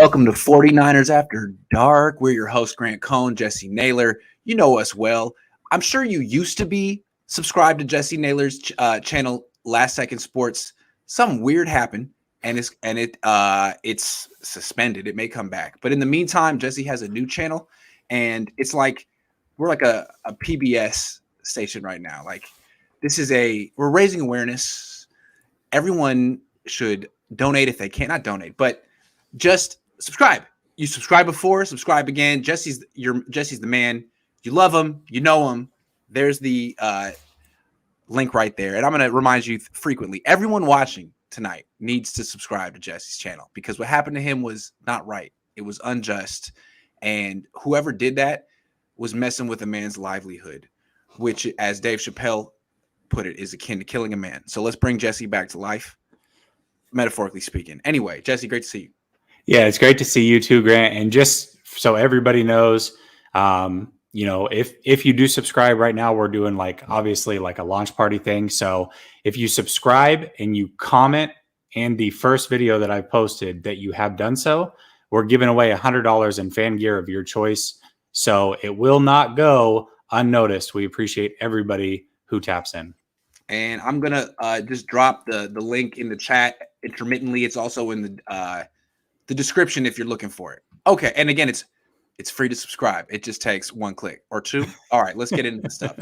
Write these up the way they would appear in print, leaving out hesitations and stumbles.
Welcome to 49ers After Dark. We're your host, Grant Cohn, Jesse Naylor. You know us well. I'm sure you used to be subscribed to Jesse Naylor's channel, Last Second Sports. Something weird happened, and it's suspended. It may come back. But in the meantime, Jesse has a new channel, and it's like we're like a PBS station right now. Like we're raising awareness. Everyone should donate if they can. Not donate, but just subscribe. You subscribe before, subscribe again. Jesse's the man. You love him, you know him. There's the link right there. And I'm going to remind you frequently, everyone watching tonight needs to subscribe to Jesse's channel because what happened to him was not right. It was unjust. And whoever did that was messing with a man's livelihood, which, as Dave Chappelle put it, is akin to killing a man. So let's bring Jesse back to life, metaphorically speaking. Anyway, Jesse, great to see you. Yeah, it's great to see you too, Grant. And just so everybody knows, if you do subscribe right now, we're doing obviously a launch party thing. So if you subscribe and you comment in the first video that I posted that you have done so, we're giving away $100 in fan gear of your choice. So it will not go unnoticed. We appreciate everybody who taps in. And I'm going to just drop the link in the chat intermittently. It's also in the description if you're looking for it. Okay, and again, it's free to subscribe. It just takes one click or two. All right, let's get into the stuff.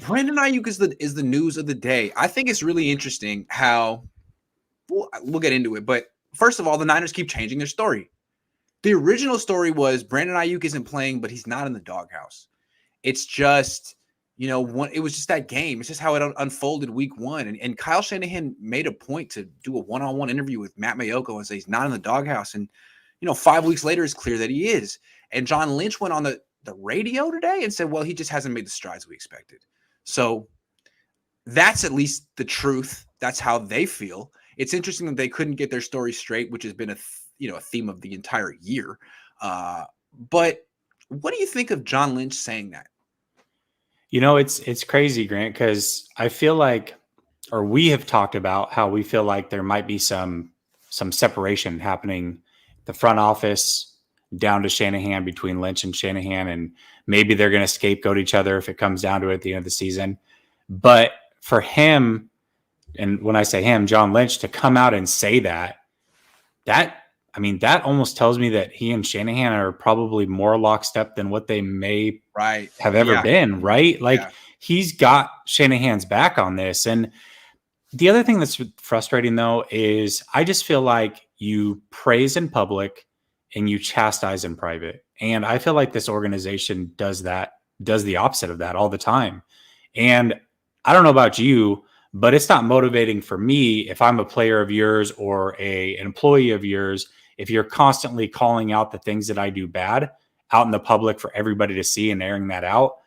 Brandon Ayuk is the news of the day. I think it's really interesting how we'll get into it. But first of all, the Niners keep changing their story. The original story was Brandon Ayuk isn't playing, but he's not in the doghouse. It's just, it was just that game. It's just how it unfolded week one. And Kyle Shanahan made a point to do a one-on-one interview with Matt Mayoko and say he's not in the doghouse. And, 5 weeks later, it's clear that he is. And John Lynch went on the radio today and said, well, he just hasn't made the strides we expected. So that's at least the truth. That's how they feel. It's interesting that they couldn't get their story straight, which has been a theme of the entire year. But what do you think of John Lynch saying that? It's crazy, Grant, because I feel we have talked about how we feel like there might be some separation happening, the front office down to Shanahan, between Lynch and Shanahan, and maybe they're going to scapegoat each other if it comes down to it at the end of the season. But for him, and when I say him, John Lynch, to come out and say that almost tells me that he and Shanahan are probably more lockstep than what they may have ever been, right? He's got Shanahan's back on this. And the other thing that's frustrating, though, is I just feel like you praise in public and you chastise in private. And I feel like this organization does the opposite of that all the time. And I don't know about you, but it's not motivating for me if I'm a player of yours or an employee of yours, if you're constantly calling out the things that I do bad out in the public for everybody to see and airing that out.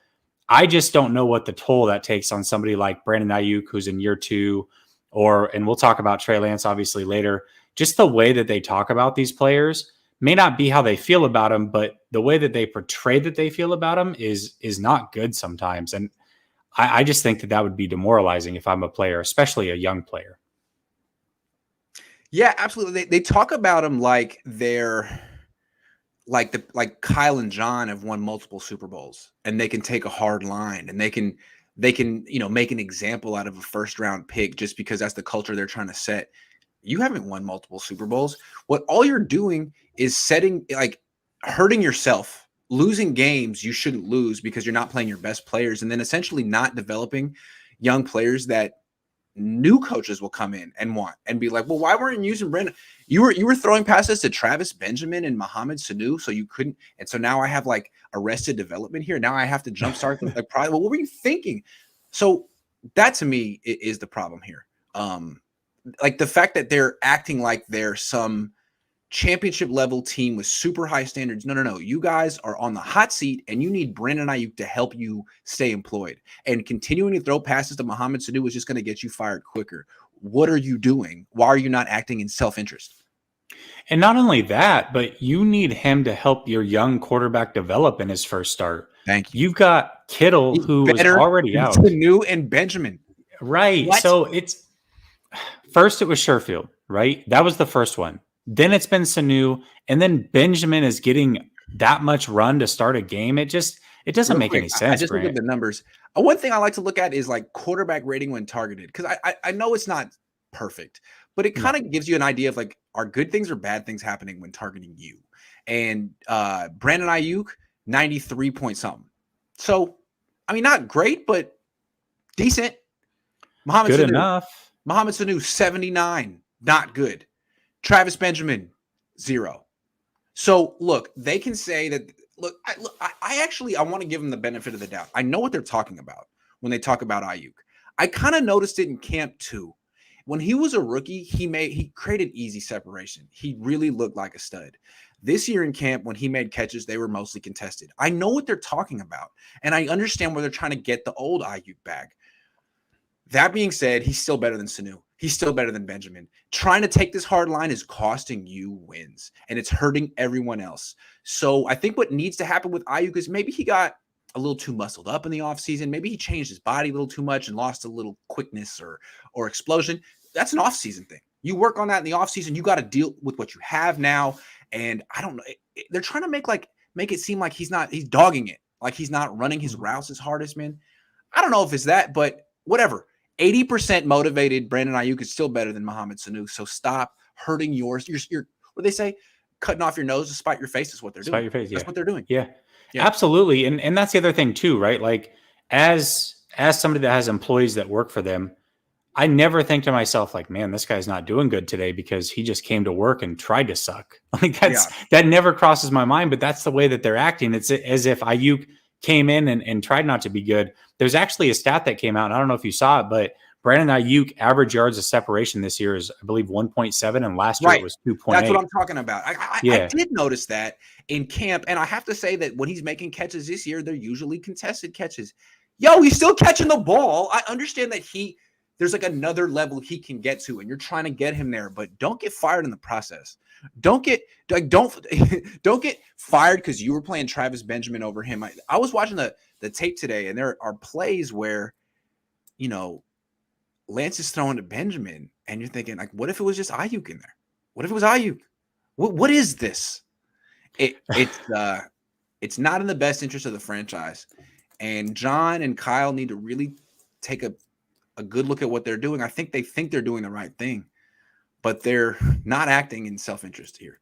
I just don't know what the toll that takes on somebody like Brandon Ayuk, who's in year 2, and we'll talk about Trey Lance obviously later. Just the way that they talk about these players may not be how they feel about them, but the way that they portray that they feel about them is not good sometimes. And I just think that would be demoralizing if I'm a player, especially a young player. Yeah, absolutely. They talk about them like they're like Kyle and John have won multiple Super Bowls and they can take a hard line and they can make an example out of a first round pick just because that's the culture they're trying to set. You haven't won multiple Super Bowls. What all you're doing is hurting yourself, losing games you shouldn't lose because you're not playing your best players, and then essentially not developing young players that new coaches will come in and want and be like, well, why weren't you using Brandon? You were throwing passes to Travis Benjamin and Mohamed Sanu, so you couldn't. And so now I have arrested development here. Now I have to jumpstart them. Well, what were you thinking? So that to me is the problem here. The fact that they're acting like they're some championship level team with super high standards. No. You guys are on the hot seat and you need Brandon Ayuk to help you stay employed. And continuing to throw passes to Mohamed Sanu is just going to get you fired quicker. What are you doing? Why are you not acting in self-interest? And not only that, but you need him to help your young quarterback develop in his first start. Thank you. You've got Kittle, who was already out. Sanu and Benjamin. Right. What? So it was Sherfield, right? That was the first one. then it's been Sanu, and then Benjamin is getting that much run to start a game. It doesn't make any sense. I just look at the numbers. One thing I like to look at is like quarterback rating when targeted, because I know it's not perfect, but it kind of gives you an idea of like, are good things or bad things happening when targeting you? And Brandon Ayuk, 93 point something. So, I mean, not great, but decent. Good enough. Mohamed Sanu, 79. Not good. Travis Benjamin, 0. So, look, they can say that. Look, I actually want to give them the benefit of the doubt. I know what they're talking about when they talk about Ayuk. I kind of noticed it in camp too. When he was a rookie, he created easy separation. He really looked like a stud. This year in camp, when he made catches, they were mostly contested. I know what they're talking about, and I understand where they're trying to get the old Ayuk back. That being said, he's still better than Sanu. He's still better than Benjamin. Trying to take this hard line is costing you wins, and it's hurting everyone else. So I think what needs to happen with Ayuk is maybe he got a little too muscled up in the offseason. Maybe he changed his body a little too much and lost a little quickness or explosion. That's an offseason thing. You work on that in the offseason. You got to deal with what you have now. And I don't know. They're trying to make it seem like he's dogging it, like he's not running his routes as hard as, man. I don't know if it's that, but whatever. 80% motivated Brandon Ayuk is still better than Mohamed Sanu. So stop hurting yours. You're what do they say? Cutting off your nose to spite your face is what they're doing. Spite your face, That's what they're doing. Yeah, absolutely. And that's the other thing too, right? Like as somebody that has employees that work for them, I never think to myself like, man, this guy's not doing good today because he just came to work and tried to suck. Like that never crosses my mind, but that's the way that they're acting. It's as if Ayuk came in and tried not to be good. There's actually a stat that came out, and I don't know if you saw it, but Brandon Ayuk average yards of separation this year is, I believe, 1.7, and last year it was 2.8. That's what I'm talking about. I did notice that in camp, and I have to say that when he's making catches this year, they're usually contested catches. Yo, he's still catching the ball. I understand that there's like another level he can get to, and you're trying to get him there, but don't get fired in the process. Don't get fired because you were playing Travis Benjamin over him. I was watching the tape today, and there are plays where, Lance is throwing to Benjamin, and you're thinking, like, what if it was just Ayuk in there? What if it was Ayuk? What is this? It's not in the best interest of the franchise. And John and Kyle need to really take a good look at what they're doing. I think they think they're doing the right thing, but they're not acting in self-interest here.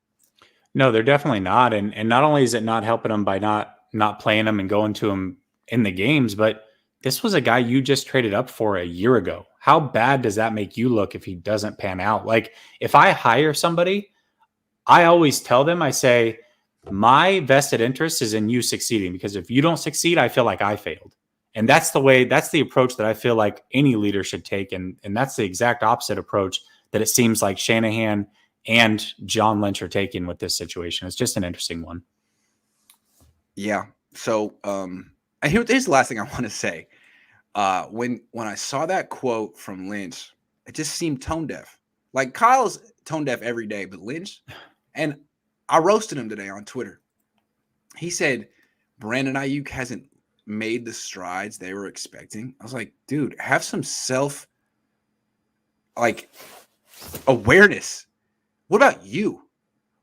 No, they're definitely not. And not only is it not helping them by not playing them and going to them in the games, but this was a guy you just traded up for a year ago. How bad does that make you look if he doesn't pan out? Like, if I hire somebody, I always tell them, I say, my vested interest is in you succeeding, because if you don't succeed, I feel like I failed. And that's the approach that I feel like any leader should take. And that's the exact opposite approach that it seems like Shanahan and John Lynch are taking with this situation. It's just an interesting one. Yeah. So here's the last thing I want to say. When I saw that quote from Lynch, it just seemed tone deaf. Like, Kyle's tone deaf every day, but Lynch, and I roasted him today on Twitter. He said Brandon Ayuk hasn't made the strides they were expecting. I was like, dude, have some awareness. What about you?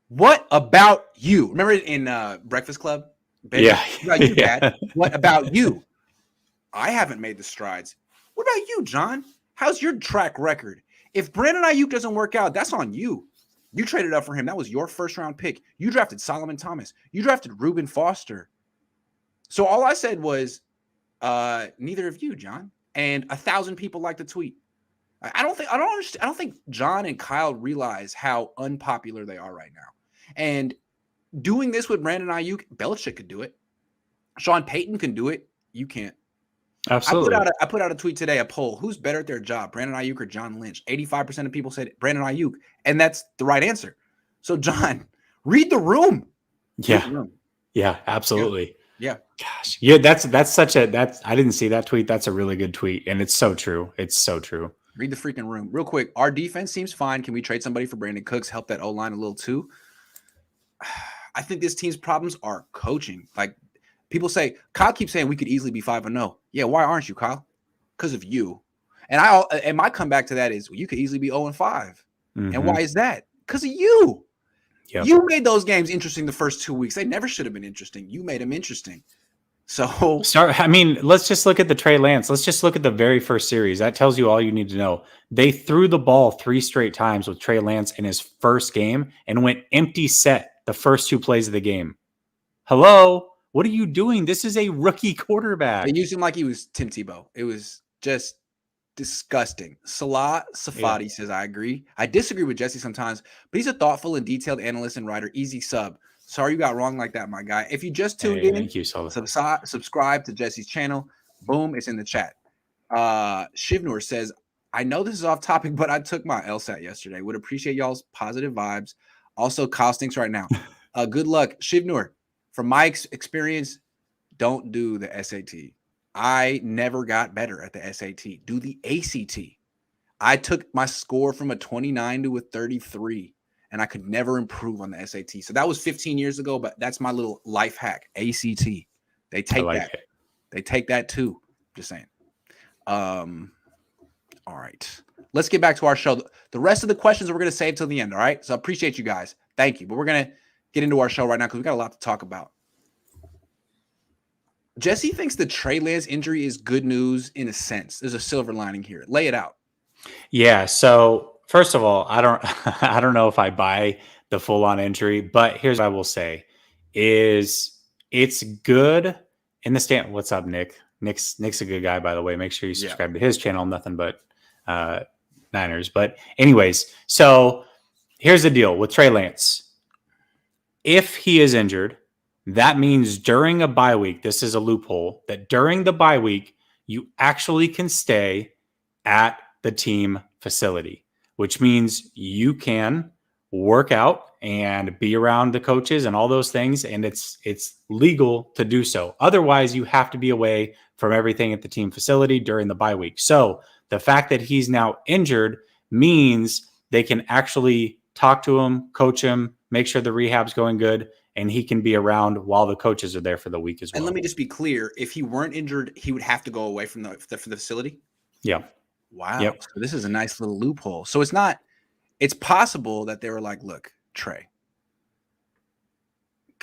What about you? Remember in Breakfast Club? Ben, yeah. What about you, Dad? What about you? I haven't made the strides. What about you, John? How's your track record? If Brandon Ayuk doesn't work out, that's on you. You traded up for him. That was your first-round pick. You drafted Solomon Thomas. You drafted Reuben Foster. So all I said was, neither of you, John. And 1,000 people liked the tweet. I don't think John and Kyle realize how unpopular they are right now. And doing this with Brandon Ayuk, Belichick could do it. Sean Payton can do it. You can't. Absolutely. I put out a tweet today, a poll. Who's better at their job, Brandon Ayuk or John Lynch? 85% of people said Brandon Ayuk, and that's the right answer. So, John, read the room. Yeah. Yeah, absolutely. Yeah. Gosh. Yeah, I didn't see that tweet. That's a really good tweet, and it's so true. It's so true. Read the freaking room. Real quick, our defense seems fine. Can we trade somebody for Brandon Cooks? Help that O-line a little too? I think this team's problems are coaching. Like, people say, Kyle keeps saying we could easily be 5-0. Yeah, why aren't you, Kyle? Because of you. And my comeback to that is, well, you could easily be 0-5. Mm-hmm. And why is that? Because of you. Yep. You made those games interesting the first 2 weeks. They never should have been interesting. You made them interesting. So I mean, let's just look at the Trey Lance. Let's just look at the very first series. That tells you all you need to know. They threw the ball 3 straight times with Trey Lance in his first game and went empty set the first 2 plays of the game. Hello? What are you doing? This is a rookie quarterback. They used him like he was Tim Tebow. It was just disgusting. Salah Safadi says, I agree. I disagree with Jesse sometimes, but he's a thoughtful and detailed analyst and writer. Easy sub. Sorry you got wrong like that, my guy. If you just tuned in, thank you, subscribe to Jesse's channel. Boom, it's in the chat. Shivnur says, I know this is off topic, but I took my LSAT yesterday. Would appreciate y'all's positive vibes. Also, Kyle stinks right now. Good luck. Shivnur, from my experience, don't do the SAT. I never got better at the SAT. Do the ACT. I took my score from a 29 to a 33. And I could never improve on the SAT. So that was 15 years ago, but that's my little life hack. ACT. They take that. They take that too. Just saying. All right. Let's get back to our show. The rest of the questions we're going to save till the end. All right. So I appreciate you guys. Thank you. But we're going to get into our show right now because we got a lot to talk about. Jesse thinks the Trey Lance injury is good news in a sense. There's a silver lining here. Lay it out. Yeah. So first of all, I don't know if I buy the full-on injury, but here's what I will say: is it's good in the stand. What's up, Nick? Nick's a good guy, by the way. Make sure you subscribe to his channel. Nothing but Niners. But anyways, so here's the deal with Trey Lance. If he is injured, that means during a bye week, this is a loophole, that during the bye week, you actually can stay at the team facility, which means you can work out and be around the coaches and all those things. And it's legal to do so. Otherwise, you have to be away from everything at the team facility during the bye week. So the fact that he's now injured means they can actually talk to him, coach him, make sure the rehab's going good, and he can be around while the coaches are there for the week as well. And let me just be clear. If he weren't injured, he would have to go away from the facility? Yeah. Wow. Yep. So this is a nice little loophole. So it's possible that they were like, look, Trey,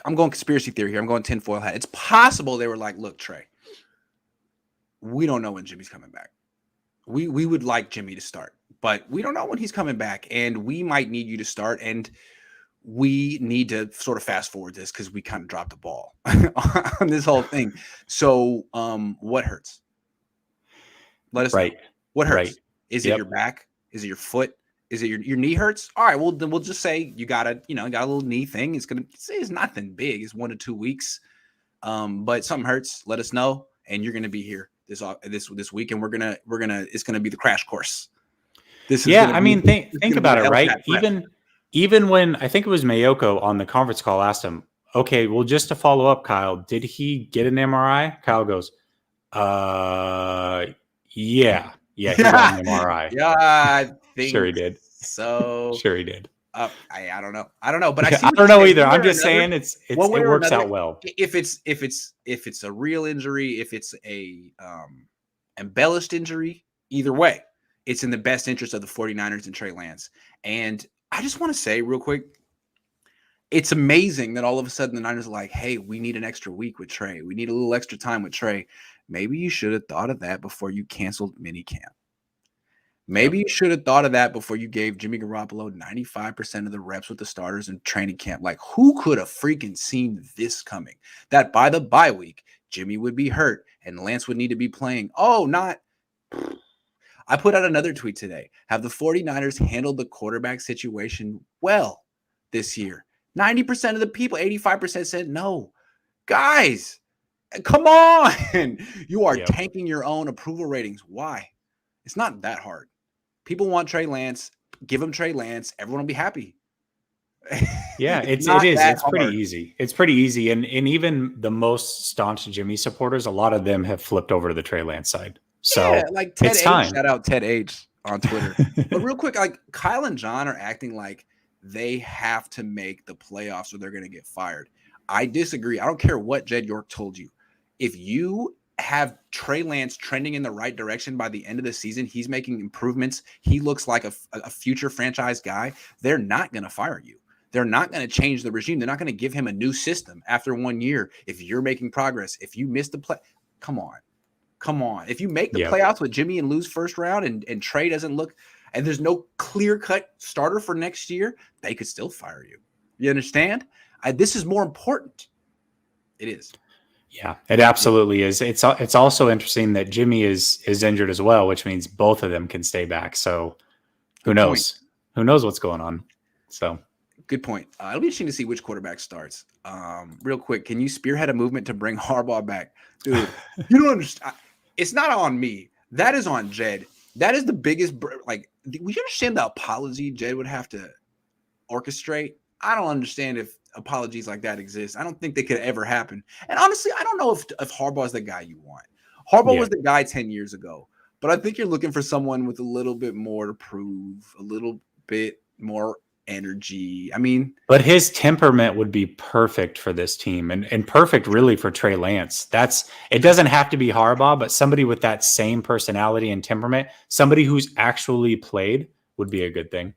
I'm going conspiracy theory here. I'm going tinfoil hat. It's possible they were like, look, Trey, we don't know when Jimmy's coming back. We would like Jimmy to start, but we don't know when he's coming back. And we might need you to start. And we need to sort of fast forward this because we kind of dropped the ball on this whole thing. So what hurts? Let us know. What hurts? Right. Is it your back? Is it your foot? Is it your knee hurts? All right. Well, then we'll just say you got a little knee thing. It's nothing big. It's 1 to 2 weeks. But something hurts. Let us know. And you're going to be here this week. And it's going to be the crash course. Think about it, right? Even when I think it was Mayoko on the conference call asked him, okay, well, just to follow up, Kyle, did he get an MRI? Kyle goes, yeah, he got an MRI. Yeah, I think sure he did. So sure he did. I don't know, but I don't know either. I'm just saying it works out well. If it's a real injury, if it's a embellished injury, either way, it's in the best interest of the 49ers and Trey Lance. And I just want to say real quick, it's amazing that all of a sudden the Niners are like, hey, we need an extra week with Trey. We need a little extra time with Trey. Maybe you should have thought of that before you canceled minicamp. Maybe you should have thought of that before you gave Jimmy Garoppolo 95% of the reps with the starters in training camp. Like, who could have freaking seen this coming? That by the bye week, Jimmy would be hurt and Lance would need to be playing. I put out another tweet today. Have the 49ers handled the quarterback situation well this year? 90% of the people, 85% said no. Guys, come on. You are tanking your own approval ratings. Why? It's not that hard. People want Trey Lance. Give him Trey Lance. Everyone will be happy. Yeah, it is. It's pretty easy. It's pretty easy. And even the most staunch Jimmy supporters, a lot of them have flipped over to the Trey Lance side. So like Ted H. Shout out Ted H on Twitter. But real quick, like Kyle and John are acting like they have to make the playoffs or they're going to get fired. I disagree. I don't care what Jed York told you. If you have Trey Lance trending in the right direction by the end of the season, he's making improvements. He looks like a future franchise guy. They're not going to fire you. They're not going to change the regime. They're not going to give him a new system after 1 year. If you're making progress, if you miss the play, come on. If you make the playoffs with Jimmy and lose first round and Trey doesn't look, and there's no clear-cut starter for next year, they could still fire you. You understand? This is more important. It is. Yeah, it absolutely is. It's also interesting that Jimmy is injured as well, which means both of them can stay back. So who knows? Who knows what's going on? So good point. It'll be interesting to see which quarterback starts. Real quick, can you spearhead a movement to bring Harbaugh back? Dude, you don't understand. It's not on me. That is on Jed. That is the biggest, like, we understand the apology Jed would have to orchestrate. I don't understand if apologies like that exist. I don't think they could ever happen. And honestly, I don't know if Harbaugh is the guy you want. Harbaugh was the guy 10 years ago, but I think you're looking for someone with a little bit more to prove, a little bit more energy. I mean, but his temperament would be perfect for this team and perfect really for Trey Lance. It doesn't have to be Harbaugh, but somebody with that same personality and temperament, somebody who's actually played would be a good thing.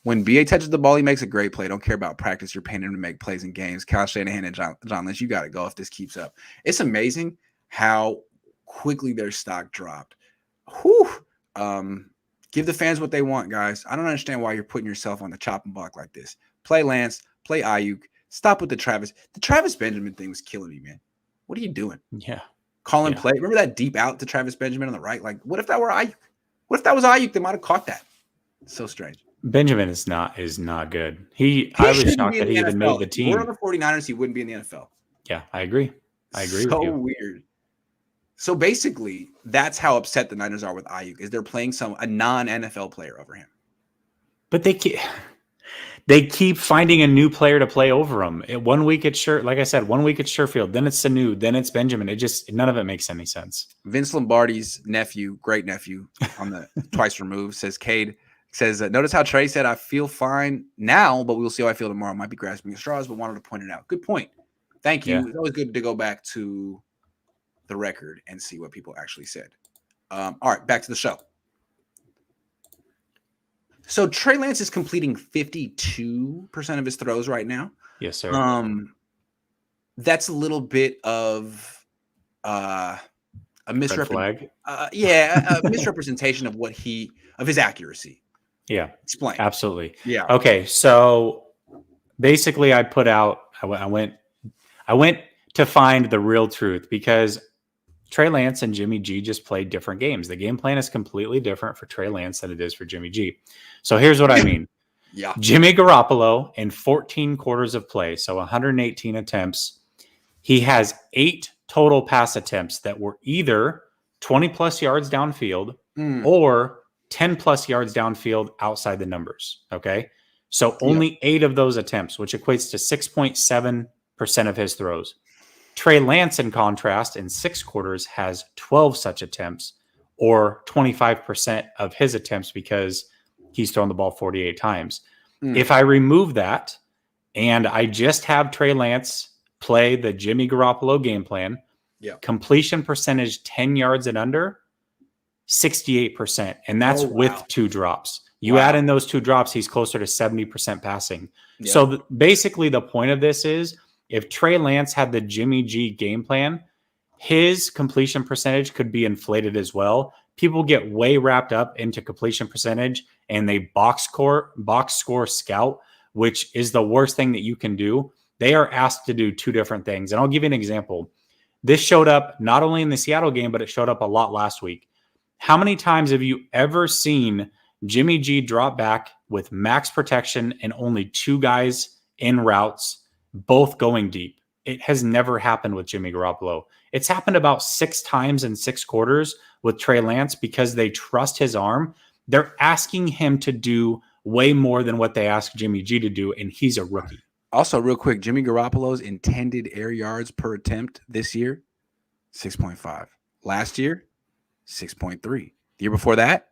When BA touches the ball, he makes a great play. Don't care about practice. You're paying him to make plays in games. Kyle Shanahan and John Lynch, you got to go if this keeps up. It's amazing how quickly their stock dropped. Whew. Give the fans what they want, guys. I don't understand why you're putting yourself on the chopping block like this. Play Lance. Play Ayuk. Stop with the Travis. The Travis Benjamin thing was killing me, man. What are you doing? Yeah. Calling play. Remember that deep out to Travis Benjamin on the right? Like, what if that were Ayuk? What if that was Ayuk? They might have caught that. It's so strange. Benjamin is not good. I was shocked that he even made the team. We're on the 49ers. He wouldn't be in the NFL. Yeah, I agree. With you. So weird. So basically, that's how upset the Niners are with Ayuk, is they're playing a non-NFL player over him. But they keep finding a new player to play over him. 1 week it's like I said, 1 week it's Sherfield, then it's Sanu, then it's Benjamin. None of it makes any sense. Vince Lombardi's nephew, great nephew, on the twice removed, says Cade. Says, notice how Trey said, I feel fine now, but we'll see how I feel tomorrow. Might be grasping at straws, but wanted to point it out. Good point. Thank you. Yeah. It's always good to go back to the record and see what people actually said. All right, back to the show. So Trey Lance is completing 52% of his throws right now. Yes, sir. That's a little bit of a misrepresentation. A misrepresentation of his accuracy. Yeah. Explain. Absolutely. Yeah. Okay. So basically I went to find the real truth because Trey Lance and Jimmy G just played different games. The game plan is completely different for Trey Lance than it is for Jimmy G. So here's what I mean. Yeah. Jimmy Garoppolo in 14 quarters of play, so 118 attempts, he has 8 total pass attempts that were either 20 plus yards downfield or 10 plus yards downfield outside the numbers. Okay. So only 8 of those attempts, which equates to 6.7% of his throws. Trey Lance, in contrast, in 6 quarters has 12 such attempts, or 25% of his attempts because he's thrown the ball 48 times. If I remove that and I just have Trey Lance play the Jimmy Garoppolo game plan, completion percentage 10 yards and under, 68%. And that's with 2 drops. You add in those 2 drops, he's closer to 70% passing. Yeah. So basically the point of this is if Trey Lance had the Jimmy G game plan, his completion percentage could be inflated as well. People get way wrapped up into completion percentage and they box score scout, which is the worst thing that you can do. They are asked to do 2 different things. And I'll give you an example. This showed up not only in the Seattle game, but it showed up a lot last week. How many times have you ever seen Jimmy G drop back with max protection and only 2 guys in routes, both going deep? It has never happened with Jimmy Garoppolo. It's happened about 6 times in 6 quarters with Trey Lance because they trust his arm. They're asking him to do way more than what they asked Jimmy G to do, and he's a rookie. Also, real quick, Jimmy Garoppolo's intended air yards per attempt this year, 6.5. Last year, 6.3. The year before that,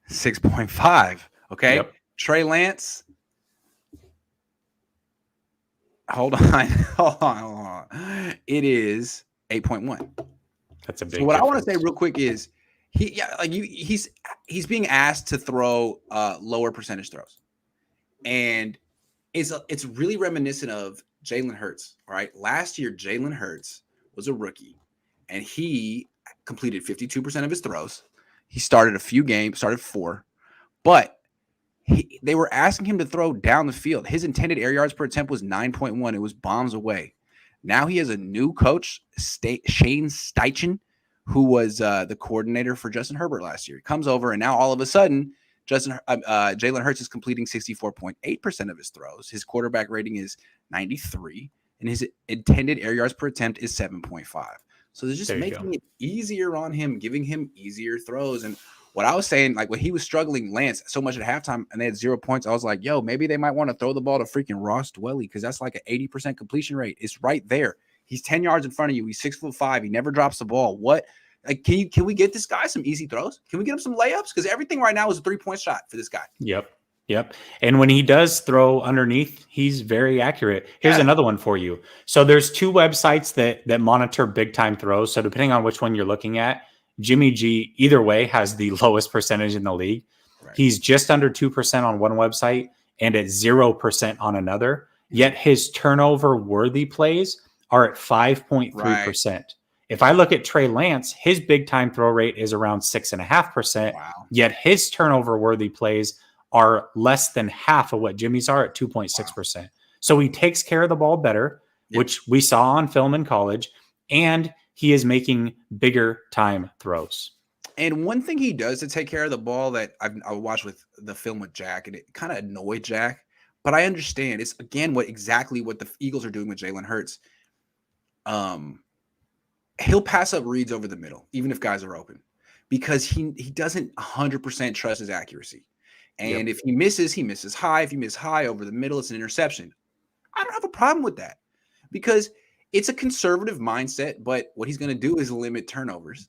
6.5. Okay? Yep. Trey Lance, hold on. It is 8.1. That's a big. So what I want to say real quick is he's being asked to throw lower percentage throws, and it's really reminiscent of Jalen Hurts. All right. Last year, Jalen Hurts was a rookie and he completed 52% of his throws. He started a few games, started 4, but they were asking him to throw down the field. His intended air yards per attempt was 9.1. It was bombs away. Now he has a new coach, Shane Steichen, who was the coordinator for Justin Herbert last year. He comes over, and now all of a sudden, Jalen Hurts is completing 64.8% of his throws. His quarterback rating is 93, and his intended air yards per attempt is 7.5. So they're just making it easier on him, giving him easier throws. And what I was saying, like when he was struggling Lance so much at halftime and they had 0 points, I was like, yo, maybe they might want to throw the ball to freaking Ross Dwelly because that's like an 80% completion rate. It's right there. He's 10 yards in front of you. He's 6'5". He never drops the ball. What? Like, can we get this guy some easy throws? Can we get him some layups? Because everything right now is a 3-point shot for this guy. Yep. And when he does throw underneath, he's very accurate. Here's another one for you. So there's 2 websites that monitor big time throws. So depending on which one you're looking at, Jimmy G either way has the lowest percentage in the league. Right. He's just under 2% on one website and at 0% on another. Yet his turnover worthy plays are at 5.3%. Right. If I look at Trey Lance, his big time throw rate is around 6.5%. Wow. Yet his turnover worthy plays are less than half of what Jimmy's are at 2.6%. Wow. So he takes care of the ball better, which we saw on film in college, and he is making bigger time throws. And one thing he does to take care of the ball that I watched with the film with Jack, and it kind of annoyed Jack, but I understand. It's, again, exactly what the Eagles are doing with Jalen Hurts. He'll pass up reads over the middle, even if guys are open, because he doesn't 100% trust his accuracy. And if he misses high. If he misses high over the middle, it's an interception. I don't have a problem with that because it's a conservative mindset, but what he's going to do is limit turnovers.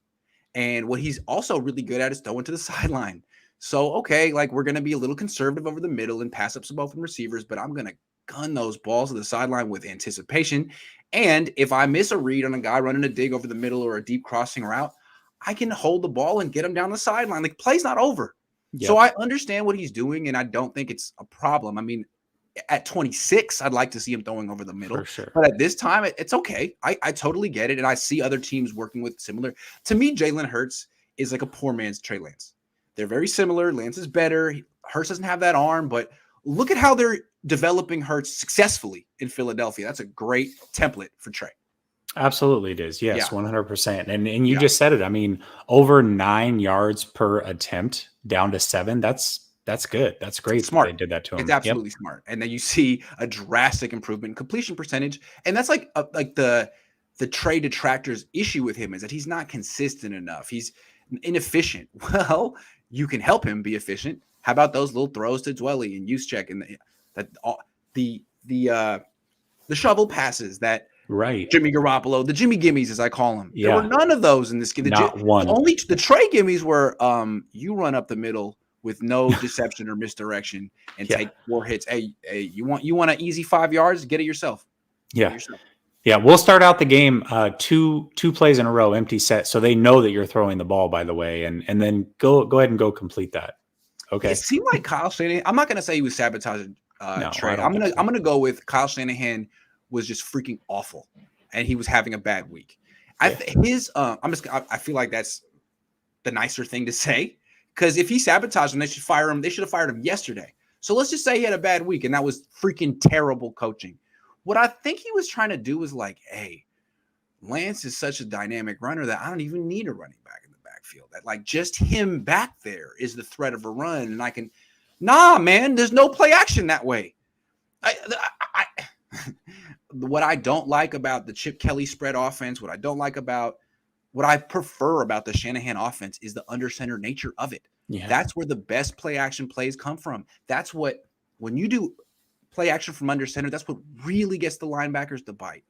And what he's also really good at is throwing to the sideline. So, okay, like we're going to be a little conservative over the middle and pass up some open receivers, but I'm going to gun those balls to the sideline with anticipation. And if I miss a read on a guy running a dig over the middle or a deep crossing route, I can hold the ball and get him down the sideline. Like, play's not over. Yep. So I understand what he's doing, and I don't think it's a problem. I mean, at 26, I'd like to see him throwing over the middle. For sure. But at this time, it's okay. I totally get it, and I see other teams working with similar. To me, Jalen Hurts is like a poor man's Trey Lance. They're very similar. Lance is better. Hurts doesn't have that arm, but look at how they're developing Hurts successfully in Philadelphia. That's a great template for Trey. Absolutely it is. Yes, 100%. And you just said it. I mean, over 9 yards per attempt down to 7. That's good. That's great. Smart. They did that to him. It's absolutely smart. And then you see a drastic improvement in completion percentage. And that's like the Trey detractors issue with him is that he's not consistent enough. He's inefficient. Well, you can help him be efficient. How about those little throws to Dwelly and Juszczyk and the shovel passes that Jimmy Garoppolo, the Jimmy Gimmies, as I call them. There were none of those in this game. Not one. Only the Trey Gimmies were you run up the middle with no deception or misdirection and take 4 hits. Hey, you want an easy 5 yards? Get it yourself. Yeah, we'll start out the game two plays in a row, empty set, so they know that you're throwing the ball, by the way, and then go ahead and go complete that. Okay. It seemed like Kyle Shanahan. I'm not gonna say he was sabotaging Trey. I'm gonna go with Kyle Shanahan was just freaking awful, and he was having a bad week. I feel like that's the nicer thing to say, because if he sabotaged him, they should fire him. They should have fired him yesterday. So let's just say he had a bad week, and that was freaking terrible coaching. What I think he was trying to do was like, hey, Lance is such a dynamic runner that I don't even need a running back in the backfield. That like just him back there is the threat of a run, and I can. Nah, man, there's no play action that way. What I don't like about the Chip Kelly spread offense, what I prefer about the Shanahan offense is the under center nature of it. Yeah. That's where the best play action plays come from. That's what, when you do play action from under center, that's what really gets the linebackers to bite.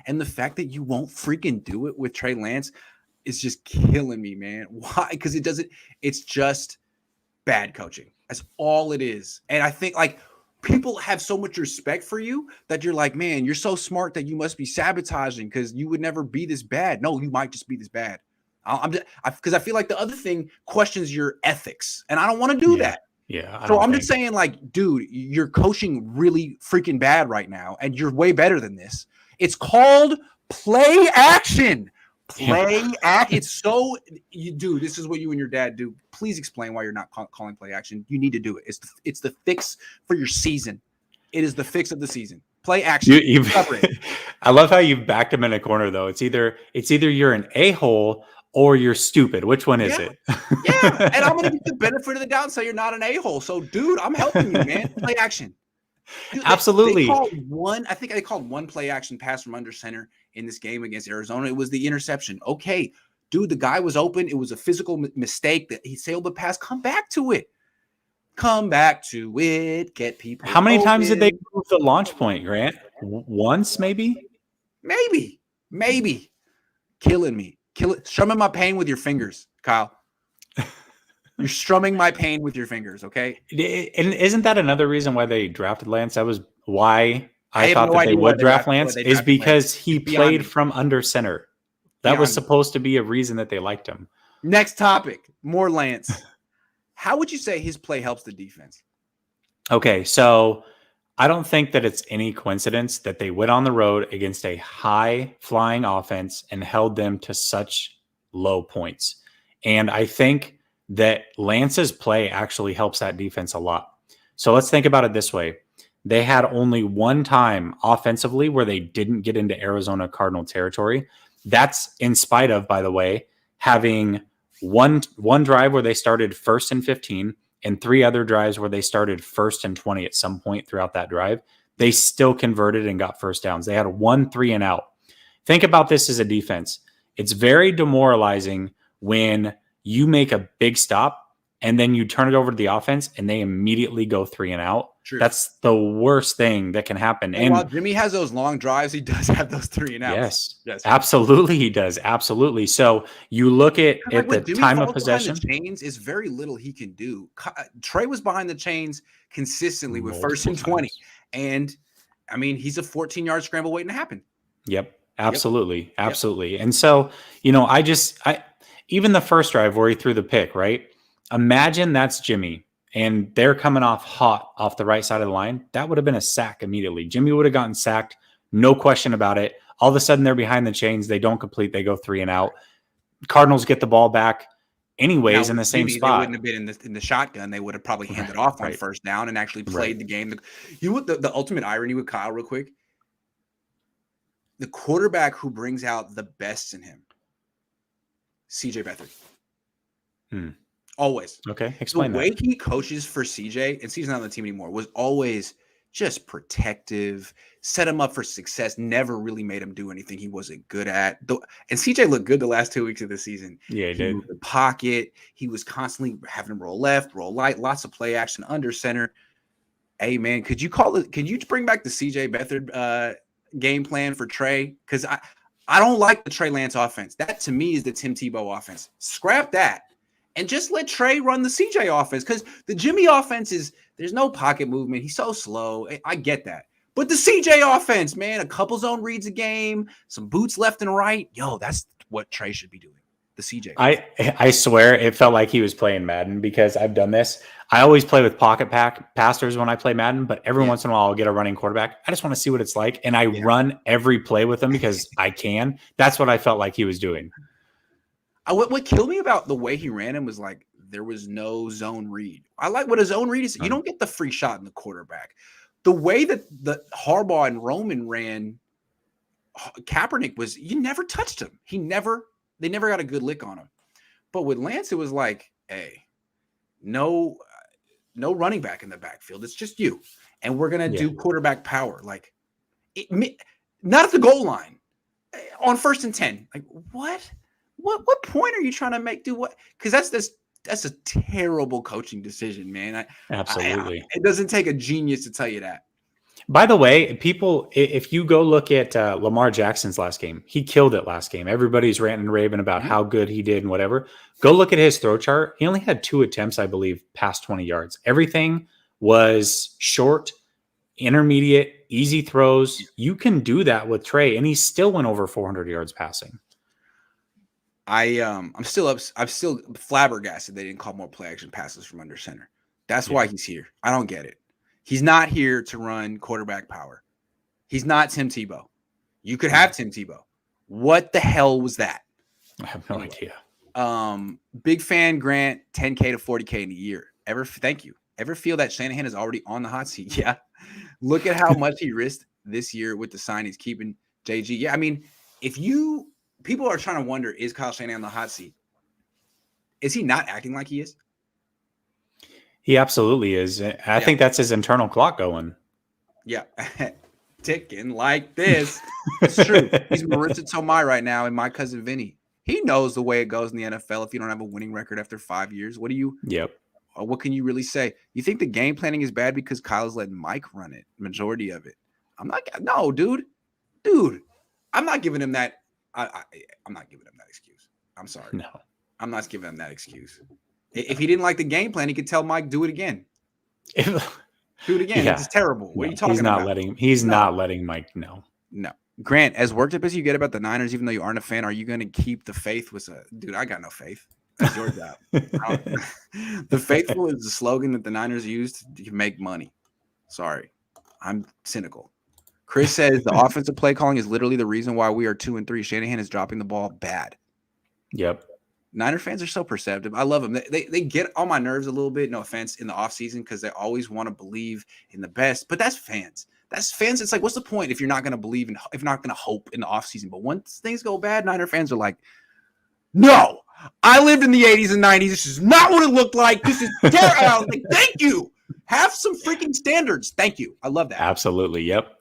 And the fact that you won't freaking do it with Trey Lance is just killing me, man. Why? Because it's just bad coaching. That's all it is. And I think like people have so much respect for you that you're like, man, you're so smart that you must be sabotaging because you would never be this bad. No, you might just be this bad. Because I feel like the other thing questions your ethics, and I don't want to do that. Yeah. So I'm just saying, like, dude, you're coaching really freaking bad right now, and you're way better than this. It's called play action. Play act. It's so, dude. This is what you and your dad do. Please explain why you're not calling play action. You need to do it. It's the fix for your season. It is the fix of the season. Play action. I love how you've backed him in a corner, though. It's either you're an a-hole or you're stupid. Which one is it? Yeah, and I'm going to give the benefit of the doubt and say you're not an a-hole. So, dude, I'm helping you, man. Play action. Dude, Absolutely. I think they called one play action pass from under center in this game against Arizona. It was the interception. Okay, dude, the guy was open. It was a physical mistake that he sailed the pass. Come back to it. Come back to it. Get people. How many times did they move the launch point, Grant? Once, maybe? Maybe. Killing me. Strumming my pain with your fingers, Kyle. You're strumming my pain with your fingers, okay? And isn't that another reason why they drafted Lance? That was why I thought that they would draft Lance, is because he played from under center. That was supposed to be a reason that they liked him. Next topic, more Lance. How would you say his play helps the defense? Okay, so I don't think that it's any coincidence that they went on the road against a high-flying offense and held them to such low points. And I think that Lance's play actually helps that defense a lot. So let's think about it this way. They had only one time offensively where they didn't get into Arizona Cardinal territory. That's in spite of, by the way, having one drive where they started 1st and 15 and 3 other drives where they started 1st and 20 at some point throughout that drive. They still converted and got first downs. They had 1 3 and out. Think about this as a defense. It's very demoralizing when you make a big stop and then you turn it over to the offense and they immediately go 3 and out. True. That's the worst thing that can happen. And while Jimmy has those long drives, he does have those 3 and outs. Yes, absolutely, he does. Absolutely. So you look at the time of possession. The chains is very little he can do. Trey was behind the chains consistently with 1st and 20, and I mean he's a 14-yard scramble waiting to happen. Yep, absolutely. And so I even the first drive where he threw the pick, right? Imagine that's Jimmy. And they're coming off hot off the right side of the line. That would have been a sack immediately. Jimmy would have gotten sacked. No question about it. All of a sudden, they're behind the chains. They don't complete. They go 3 and out. Cardinals get the ball back anyways in the same spot. They wouldn't have been in the shotgun. They would have probably handed off on 1st down and actually played the game. You know what the ultimate irony with Kyle, real quick? The quarterback who brings out the best in him, CJ Beathard. Always. Okay, explain that. The way he coaches for CJ, and CJ's not on the team anymore, was always just protective, set him up for success, never really made him do anything he wasn't good at. And CJ looked good the last 2 weeks of the season. Yeah, he did. Moved the pocket. He was constantly having him roll left, roll right, lots of play action under center. Hey, man, could you bring back the CJ Beathard game plan for Trey? Because I don't like the Trey Lance offense. That, to me, is the Tim Tebow offense. Scrap that. And just let Trey run the CJ offense, because the Jimmy offense there's no pocket movement. He's so slow. I get that. But the CJ offense, man, a couple zone reads a game, some boots left and right. Yo, that's what Trey should be doing. The CJ. I swear it felt like he was playing Madden, because I've done this. I always play with pocket passers when I play Madden, but every once in a while I'll get a running quarterback. I just want to see what it's like. And I run every play with him because I can. That's what I felt like he was doing. What killed me about the way he ran him was like there was no zone read. I like what a zone read is. You don't get the free shot in the quarterback. The way that the Harbaugh and Roman ran Kaepernick was, you never touched him. They never got a good lick on him. But with Lance, it was like, hey, no running back in the backfield. It's just you. And we're going to do quarterback power. Like, not at the goal line. On 1st and 10. Like, what? What point are you trying to make? Do what? Because that's a terrible coaching decision, man. Absolutely. It doesn't take a genius to tell you that. By the way, people, if you go look at Lamar Jackson's last game, he killed it last game. Everybody's ranting and raving about how good he did and whatever. Go look at his throw chart. He only had 2 attempts, I believe, past 20 yards. Everything was short, intermediate, easy throws. You can do that with Trey, and he still went over 400 yards passing. I'm still flabbergasted they didn't call more play action passes from under center. That's why he's here. I don't get it. He's not here to run quarterback power. He's not Tim Tebow. You could have Tim Tebow. What the hell was that? I have no idea. Big fan, Grant, 10K to 40K in a year. Thank you. Ever feel that Shanahan is already on the hot seat? Yeah. Look at how much he risked this year with the sign he's keeping JG. Yeah, I mean, people are trying to wonder, is Kyle Shanahan on the hot seat? Is he not acting like he is? He absolutely is. I think that's his internal clock going. Yeah. Ticking like this. It's true. He's Marissa Tomei right now and my cousin Vinny. He knows the way it goes in the NFL if you don't have a winning record after 5 years. What can you really say? You think the game planning is bad because Kyle's letting Mike run it, majority of it? Dude. I'm not giving him that. I'm not giving him that excuse. I'm sorry. No. I'm not giving him that excuse. If he didn't like the game plan, he could tell Mike, do it again. Do it again. Yeah. It's terrible. What are you talking about? He's not letting Mike know. No. Grant, as worked up as you get about the Niners, even though you aren't a fan, are you going to keep the faith dude, I got no faith. That's your job. The faithful is the slogan that the Niners use to make money. Sorry. I'm cynical. Chris says the offensive play calling is literally the reason why we are 2-3. Shanahan is dropping the ball bad. Yep. Niner fans are so perceptive. I love them. They get on my nerves a little bit, no offense, in the offseason because they always want to believe in the best. But that's fans. It's like, what's the point if you're not going to believe in, if you're not going to hope in the offseason? But once things go bad, Niner fans are like, no, I lived in the 80s and 90s. This is not what it looked like. This is terrible. Like, thank you. Have some freaking standards. Thank you. I love that. Absolutely. Yep.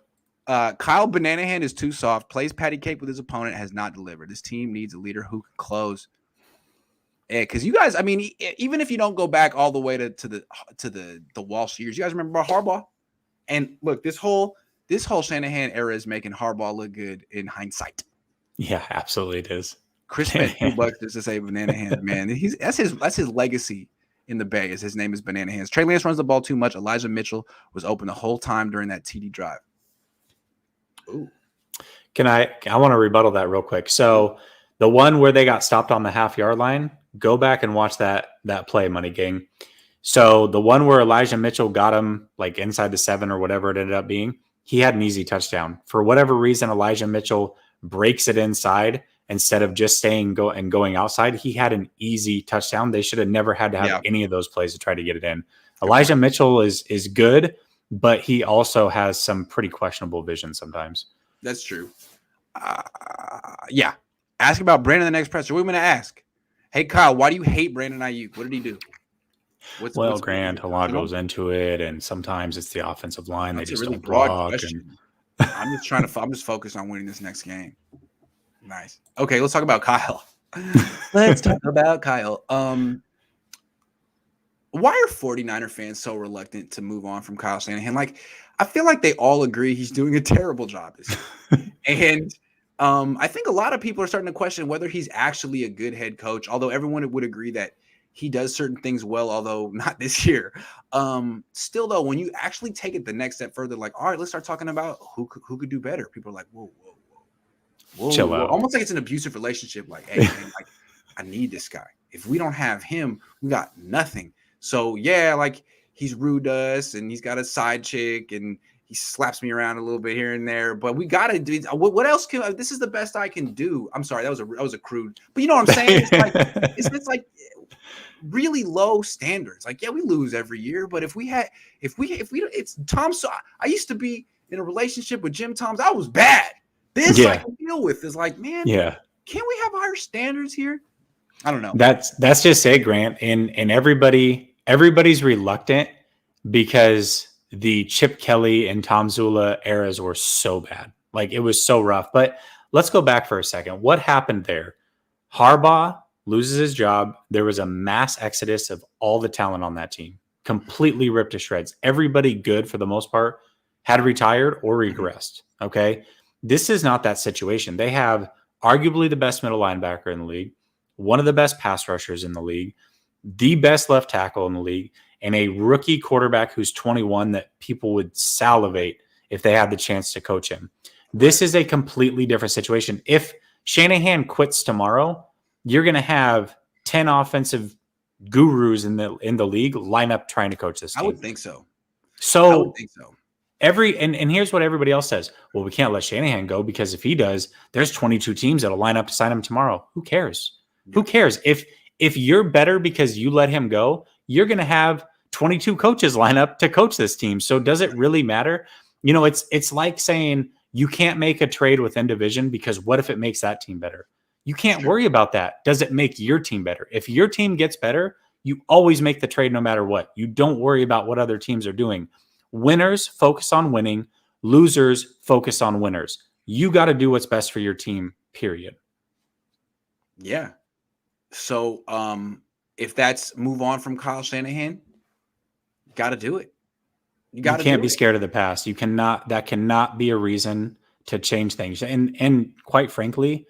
Kyle Bananahan is too soft. Plays patty cake with his opponent. Has not delivered. This team needs a leader who can close. Because you guys, I mean, even if you don't go back all the way to the Walsh years, you guys remember about Harbaugh? And look, this whole Shanahan era is making Harbaugh look good in hindsight. Yeah, absolutely it is. Chris spent $2 just to say Banana Hands, man. That's his legacy in the Bay. His name is Banana Hands. Trey Lance runs the ball too much. Elijah Mitchell was open the whole time during that TD drive. Ooh. I want to rebuttal that real quick. So the one where they got stopped on the half-yard line, go back and watch that play, Money Gang. So the one where Elijah Mitchell got him like inside the 7 or whatever it ended up being, he had an easy touchdown. For whatever reason, Elijah Mitchell breaks it inside instead of just going outside. He had an easy touchdown. They should have never had to have any of those plays to try to get it in. Elijah Mitchell is good, but he also has some pretty questionable vision sometimes. That's true. Yeah. Ask about Brandon the next presser. What are we going to ask? Hey, Kyle, why do you hate Brandon Ayuk? What did he do? Grant, a lot goes into it, and sometimes it's the offensive line. They just really don't block. I'm just focused on winning this next game. Nice. Okay, let's talk about Kyle. Let's talk about Kyle. Why are 49er fans so reluctant to move on from Kyle Shanahan? Like, I feel like they all agree he's doing a terrible job this year. And I think a lot of people are starting to question whether he's actually a good head coach, although everyone would agree that he does certain things well, although not this year. Still, though, when you actually take it the next step further, like, all right, let's start talking about who could do better. People are like, whoa. Chill out. Almost like it's an abusive relationship. Like, hey, man, like, I need this guy. If we don't have him, we got nothing. So, yeah, like, he's rude to us, and he's got a side chick, and he slaps me around a little bit here and there. But we got to do – what else can – this is the best I can do. I'm sorry, that was a crude – but you know what I'm saying? It's like really low standards. Like, yeah, we lose every year, but if we it's Tom. So I used to be in a relationship with Jim Toms. I was bad. This I can deal with. Is like, man, can't we have higher standards here? I don't know. That's just it, Grant. And everybody's reluctant because the Chip Kelly and Tom Zula eras were so bad. Like, it was so rough. But let's go back for a second. What happened there? Harbaugh loses his job. There was a mass exodus of all the talent on that team, completely ripped to shreds. Everybody good for the most part had retired or regressed. Okay. This is not that situation. They have arguably the best middle linebacker in the league, one of the best pass rushers in the league, the best left tackle in the league, and a rookie quarterback who's 21 that people would salivate if they had the chance to coach him. This is a completely different situation. If Shanahan quits tomorrow, you're going to have 10 offensive gurus in the league line up trying to coach this team. I would think so. So I would think so. And here's what everybody else says. Well, we can't let Shanahan go because if he does, there's 22 teams that'll line up to sign him tomorrow. Who cares? Yeah. Who cares? If you're better because you let him go, you're going to have 22 coaches line up to coach this team. So does it really matter? You know, it's like saying you can't make a trade within division because what if it makes that team better? You can't worry about that. Does it make your team better? If your team gets better, you always make the trade no matter what. You don't worry about what other teams are doing. Winners focus on winning. Losers focus on winners. You got to do what's best for your team, period. Yeah. So if that's move on from Kyle Shanahan, got to do it. You can't be scared of the past. That cannot be a reason to change things. And quite frankly,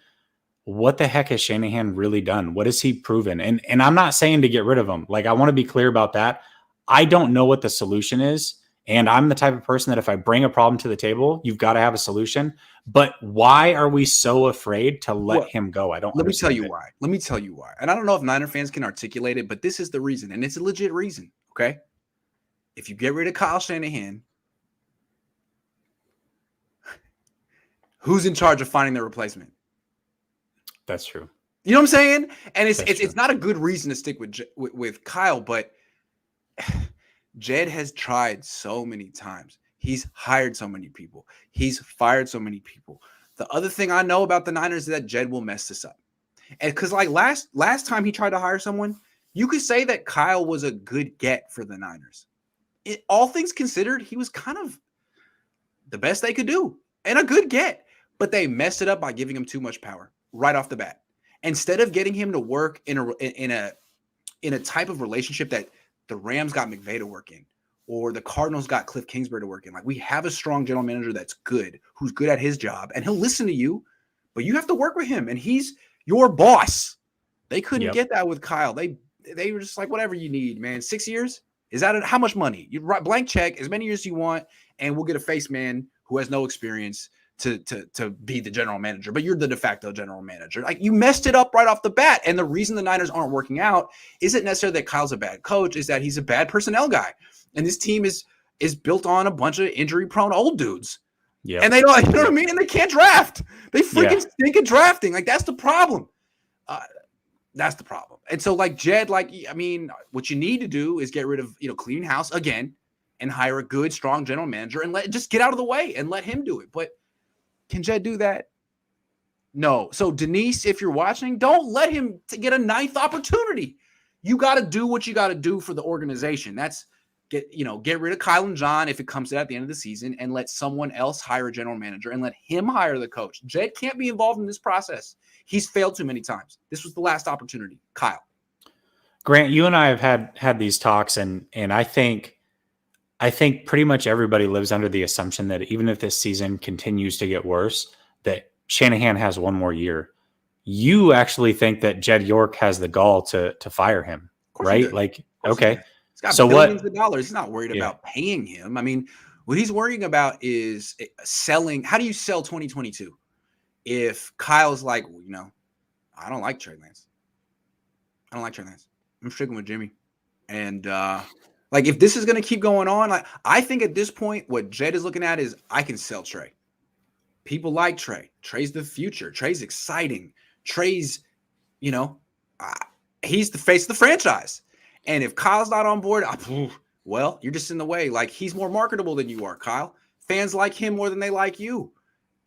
what the heck has Shanahan really done? What has he proven? And I'm not saying to get rid of him. Like, I want to be clear about that. I don't know what the solution is. And I'm the type of person that if I bring a problem to the table, you've got to have a solution. But why are we so afraid to let him go? I don't Let me tell you why. Let me tell you why. And I don't know if Niner fans can articulate it, but this is the reason. And it's a legit reason. Okay. If you get rid of Kyle Shanahan, who's in charge of finding the replacement? That's true. You know what I'm saying? And it's not a good reason to stick with Kyle, but Jed has tried so many times. He's hired so many people. He's fired so many people. The other thing I know about the Niners is that Jed will mess this up. And because like last time he tried to hire someone, you could say that Kyle was a good get for the Niners. All things considered, he was kind of the best they could do and a good get. But they messed it up by giving him too much power right off the bat. Instead of getting him to work in a type of relationship that the Rams got McVay to work in, or the Cardinals got Cliff Kingsbury to work in. Like, we have a strong general manager that's good, who's good at his job, and he'll listen to you, but you have to work with him, and he's your boss. They couldn't get that with Kyle. They were just like, whatever you need, man. 6 years? Is that how much money? You write blank check, as many years as you want, and we'll get a face man who has no experience to be the general manager, but you're the de facto general manager. Like, you messed it up right off the bat. And the reason the Niners aren't working out isn't necessarily that Kyle's a bad coach, is that he's a bad personnel guy. And this team is built on a bunch of injury prone old dudes. Yeah. And they don't, you know what I mean? And they can't draft. They freaking stink at drafting. Like, that's the problem. That's the problem. And so, like, Jed, like, I mean, what you need to do is get rid of, clean house again and hire a good, strong general manager and just get out of the way and let him do it. But can Jed do that? No. So, Denise, if you're watching, don't let him get a ninth opportunity. You got to do what you got to do for the organization. That's get rid of Kyle and John if it comes to that at the end of the season, and let someone else hire a general manager and let him hire the coach. Jed can't be involved in this process. He's failed too many times. This was the last opportunity. Kyle. Grant, you and I have had these talks, and I think pretty much everybody lives under the assumption that even if this season continues to get worse, that Shanahan has one more year. You actually think that Jed York has the gall to fire him, right? Like, okay. He's got billions of dollars. He's not worried about paying him. I mean, what he's worrying about is selling. How do you sell 2022? If Kyle's like, I don't like Trey Lance. I'm sticking with Jimmy. And, like, if this is going to keep going on, like, I think at this point, what Jed is looking at is I can sell Trey. People like Trey. Trey's the future. Trey's exciting. Trey's, he's the face of the franchise. And if Kyle's not on board, well, you're just in the way. Like, he's more marketable than you are, Kyle. Fans like him more than they like you.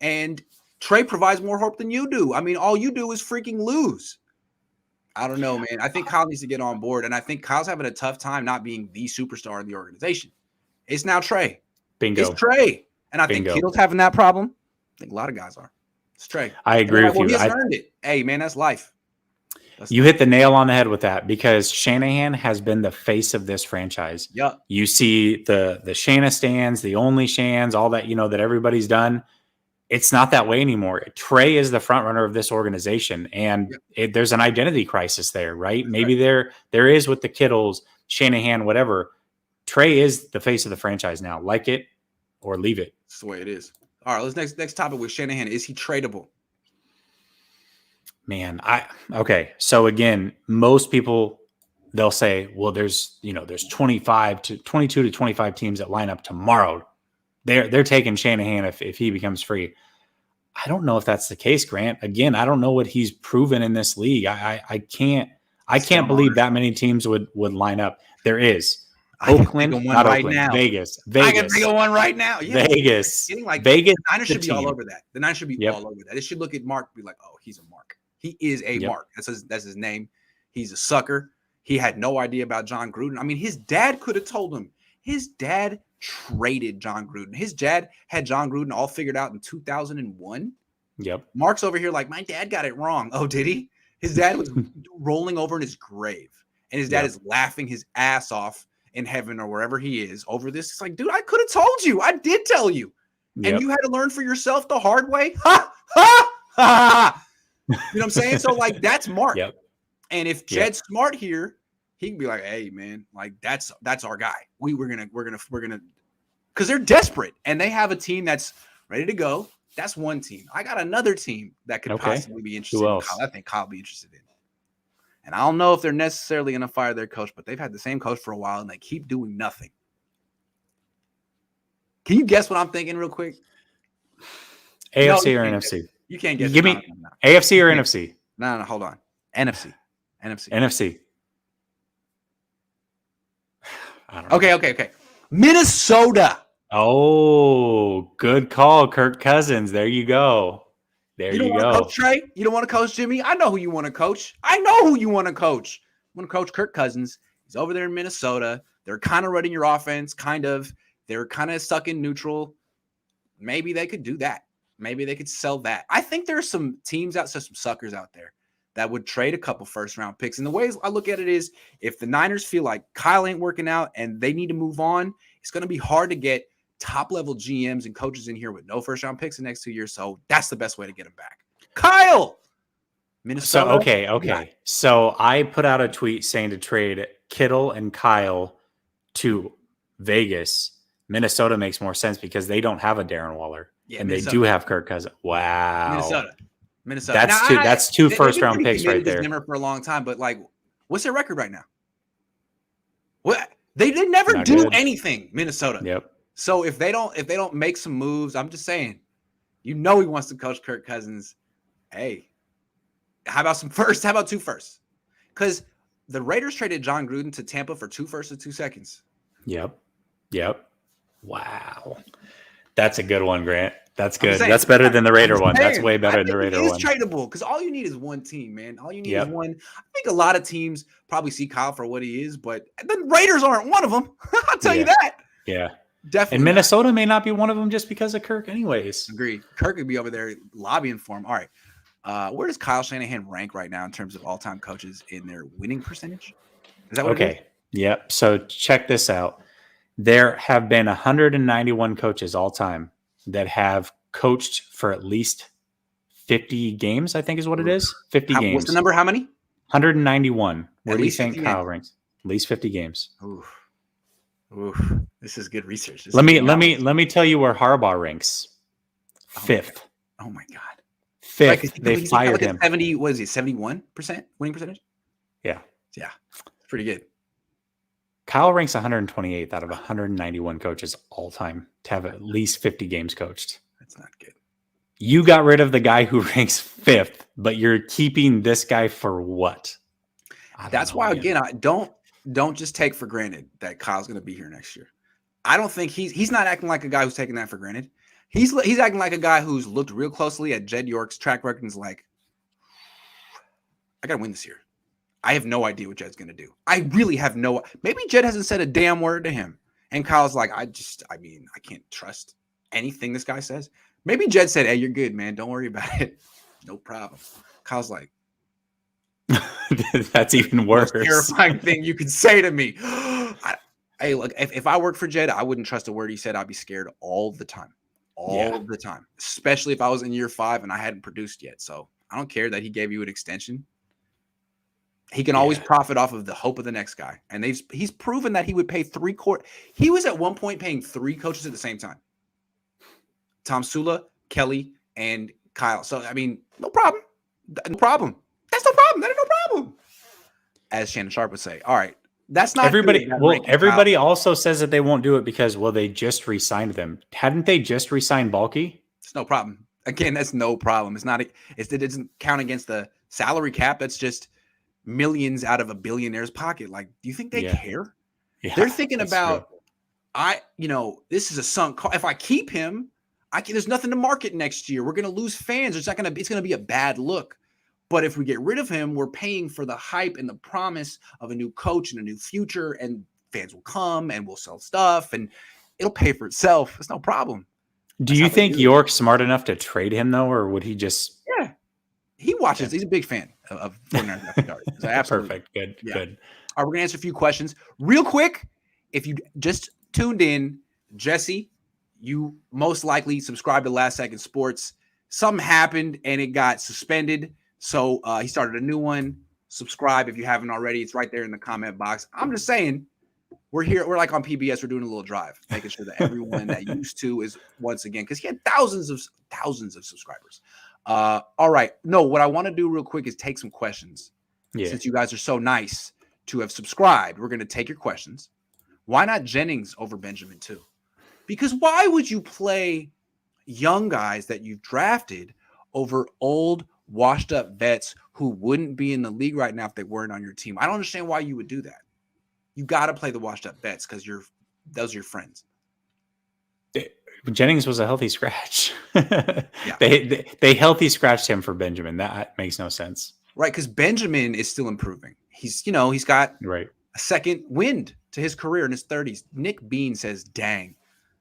And Trey provides more hope than you do. I mean, all you do is freaking lose. I don't know, man. I think Kyle needs to get on board, and I think Kyle's having a tough time not being the superstar in the organization. It's now Trey. Bingo. It's Trey. And I think Kittle's having that problem. I think a lot of guys are. It's Trey. I agree with you. He hasn't earned it. Hey, man, that's life. You hit the nail on the head with that, because Shanahan has been the face of this franchise. Yeah. You see the Shana stands, the only Shans, all that, that everybody's done. It's not that way anymore. Trey is the front runner of this organization, and there's an identity crisis there, right? That's Maybe there is with the Kittles, Shanahan, whatever. Trey is the face of the franchise now. Like it or leave it. That's the way it is. All right, let's next topic with Shanahan. Is he tradable? Man, okay. So again, most people they'll say, well, there's 22 to 25 teams that line up tomorrow. They're taking Shanahan if he becomes free. I don't know if that's the case, Grant. Again, I don't know what he's proven in this league. I can't believe that many teams would line up. There is Oakland, not right Oakland, now. Vegas. I can think of one right now. Yeah. Vegas. Like Vegas. The Niners should be all over that. The Niners should be all over that. They should look at Mark and be like, oh, he's a Mark. He is a Mark. That's his name. He's a sucker. He had no idea about John Gruden. I mean, his dad could have told him. His dad traded John Gruden. His dad had John Gruden all figured out in 2001. Yep. Mark's over here like, my dad got it wrong. Oh, did he? His dad was rolling over in his grave. And his dad is laughing his ass off in heaven or wherever he is over this. It's like, dude, I could have told you. I did tell you. And you had to learn for yourself the hard way. Ha, ha, ha. You know what I'm saying? So, like, that's Mark. Yep. And if Jed's smart here, he can be like, hey, man, like, that's our guy. We're gonna, because they're desperate and they have a team that's ready to go. That's one team. I got another team that could possibly be interested in Kyle. I think Kyle will be interested in. And I don't know if they're necessarily going to fire their coach, but they've had the same coach for a while and they keep doing nothing. Can you guess what I'm thinking real quick? AFC or NFC? You can't guess. Give me AFC or NFC? No, hold on. NFC. I don't know. Okay. Minnesota. Oh, good call, Kirk Cousins. There you go. You don't want to coach Trey? You don't want to coach Jimmy? I know who you want to coach. I know who you want to coach. You want to coach Kirk Cousins. He's over there in Minnesota. They're kind of running your offense, kind of. They're kind of stuck in neutral. Maybe they could do that. Maybe they could sell that. I think there are some teams out, some suckers out there that would trade a couple first-round picks. And the way I look at it is if the Niners feel like Kyle ain't working out and they need to move on, it's going to be hard to get top-level GMs and coaches in here with no first-round picks in the next 2 years. So that's the best way to get them back. Kyle! Minnesota. So, okay. Yeah. So I put out a tweet saying to trade Kittle and Kyle to Vegas. Minnesota makes more sense because they don't have a Darren Waller. Yeah, and Minnesota. They do have Kirk Cousins. Wow. Minnesota. That's two first-round picks right there. For a long time, but like, what's their record right now? What they never Not do good. Anything. Minnesota. Yep. So if they don't make some moves, I'm just saying, he wants to coach Kirk Cousins. Hey, how about some first? How about 2 firsts? Because the Raiders traded John Gruden to Tampa for 2 firsts and 2 seconds. Yep. Wow. That's a good one, Grant. That's good. That's better than the Raider one. That's way better than the Raider one. It's tradable because all you need is one team, man. All you need is one. I think a lot of teams probably see Kyle for what he is, but the Raiders aren't one of them. I'll tell you that. Yeah. Definitely. And Minnesota may not be one of them just because of Kirk anyways. Agreed. Kirk would be over there lobbying for him. All right. Where does Kyle Shanahan rank right now in terms of all-time coaches in their winning percentage? Is that what it is? Yep. So check this out. There have been 191 coaches all time that have coached for at least 50 games, I think is what it is. 50 games. What's the number? How many? 191. Where do you think Kyle ranks? At least 50 games. Oof. This is good research. Let me tell you where Harbaugh ranks. 5th. Oh my God. 5th. Right, they fired him. 70. What is he? 71% winning percentage? Yeah. It's pretty good. Kyle ranks 128th out of 191 coaches all time to have at least 50 games coached. That's not good. You got rid of the guy who ranks 5th, but you're keeping this guy for what? That's why, again, I don't just take for granted that Kyle's going to be here next year. I don't think he's not acting like a guy who's taking that for granted. He's acting like a guy who's looked real closely at Jed York's track record and is like, I got to win this year. I have no idea what Jed's going to do. I really have no. Maybe Jed hasn't said a damn word to him. And Kyle's like, I can't trust anything this guy says. Maybe Jed said, hey, you're good, man. Don't worry about it. No problem. Kyle's like, that's even worse. Most terrifying thing you could say to me. Hey, look, if I worked for Jed, I wouldn't trust a word he said. I'd be scared all the time. All the time. Especially if I was in year 5 and I hadn't produced yet. So I don't care that he gave you an extension. He can always profit off of the hope of the next guy. And he's proven that he would pay 3 quarters. He was at one point paying 3 coaches at the same time. Tom Sula, Kelly, and Kyle. So, I mean, no problem. No problem. That's no problem. That is no problem. as Shannon Sharp would say. All right. That's not everybody. Well, everybody also says that they won't do it because, well, they just re-signed them. Hadn't they just re-signed Balky? It's no problem. Again, that's no problem. It doesn't count against the salary cap. That's just millions out of a billionaire's pocket. Like, do you think they care? Yeah, they're thinking about, this is a sunk cost. If I keep him, there's nothing to market next year. We're going to lose fans. It's going to be a bad look. But if we get rid of him, we're paying for the hype and the promise of a new coach and a new future, and fans will come and we'll sell stuff and it'll pay for itself. It's no problem. Do you think York's smart enough to trade him though, or would he just? Yeah, he watches. Yeah. He's a big fan of 49ers. So absolutely. Perfect. Good. Yeah. Good. All right, we're gonna answer a few questions real quick. If you just tuned in, Jesse, you most likely subscribed to Last Second Sports. Something happened and it got suspended. So he started a new one. Subscribe if you haven't already. It's right there in the comment box. I'm just saying, we're here. We're like on PBS. We're doing a little drive, making sure that everyone that used to is once again, because he had thousands of subscribers. All right. No, what I want to do real quick is take some questions. Yeah. Since you guys are so nice to have subscribed, we're going to take your questions. Why not Jennings over Benjamin too? Because why would you play young guys that you've drafted over old, washed up vets who wouldn't be in the league right now if they weren't on your team? I don't understand why you would do that. You got to play the washed up vets because those are your friends. Jennings was a healthy scratch. Yeah. They healthy scratched him for Benjamin. That makes no sense. Right. Because Benjamin is still improving. He's got a second wind to his career in his 30s. Nick Bean says, dang,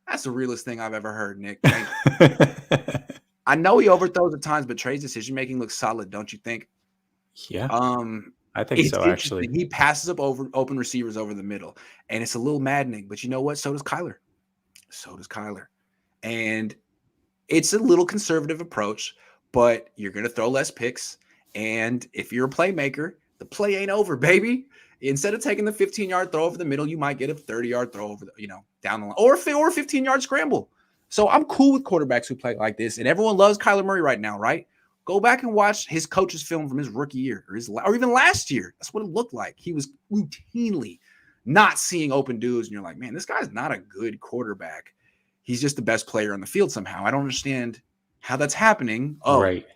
that's the realest thing I've ever heard, Nick. Thank you. I know he overthrows at times, but Trey's decision-making looks solid, don't you think? Yeah. I think so, actually. He passes up open receivers over the middle, and it's a little maddening. But you know what? So does Kyler. And it's a little conservative approach, but you're going to throw less picks. And if you're a playmaker, the play ain't over, baby. Instead of taking the 15-yard throw over the middle, you might get a 30-yard throw over down the line, or a 15-yard scramble. So I'm cool with quarterbacks who play like this, and everyone loves Kyler Murray right now, right? Go back and watch his coach's film from his rookie year or even last year. That's what it looked like. He was routinely not seeing open dudes, and you're like, man, this guy's not a good quarterback. He's just the best player on the field somehow. I don't understand how that's happening. Oh, right.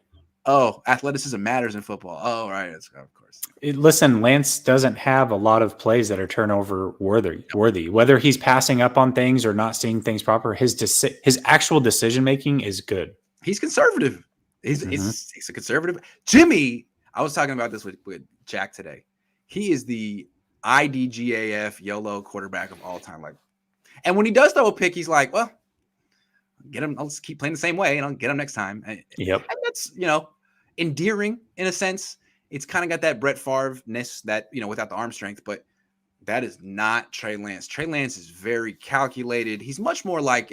Oh, athleticism matters in football. Oh, right. That's, of course. Listen, Lance doesn't have a lot of plays that are turnover worthy. Whether he's passing up on things or not seeing things proper, his actual decision making is good. He's conservative. He's a conservative. Jimmy, I was talking about this with Jack today. He is the IDGAF YOLO quarterback of all time. And when he does throw a pick, he's like, well, get him. I'll just keep playing the same way and I'll get him next time. Yep. And that's, endearing in a sense. It's kind of got that Brett Favre-ness that, without the arm strength, but that is not Trey Lance. Trey Lance is very calculated. He's much more like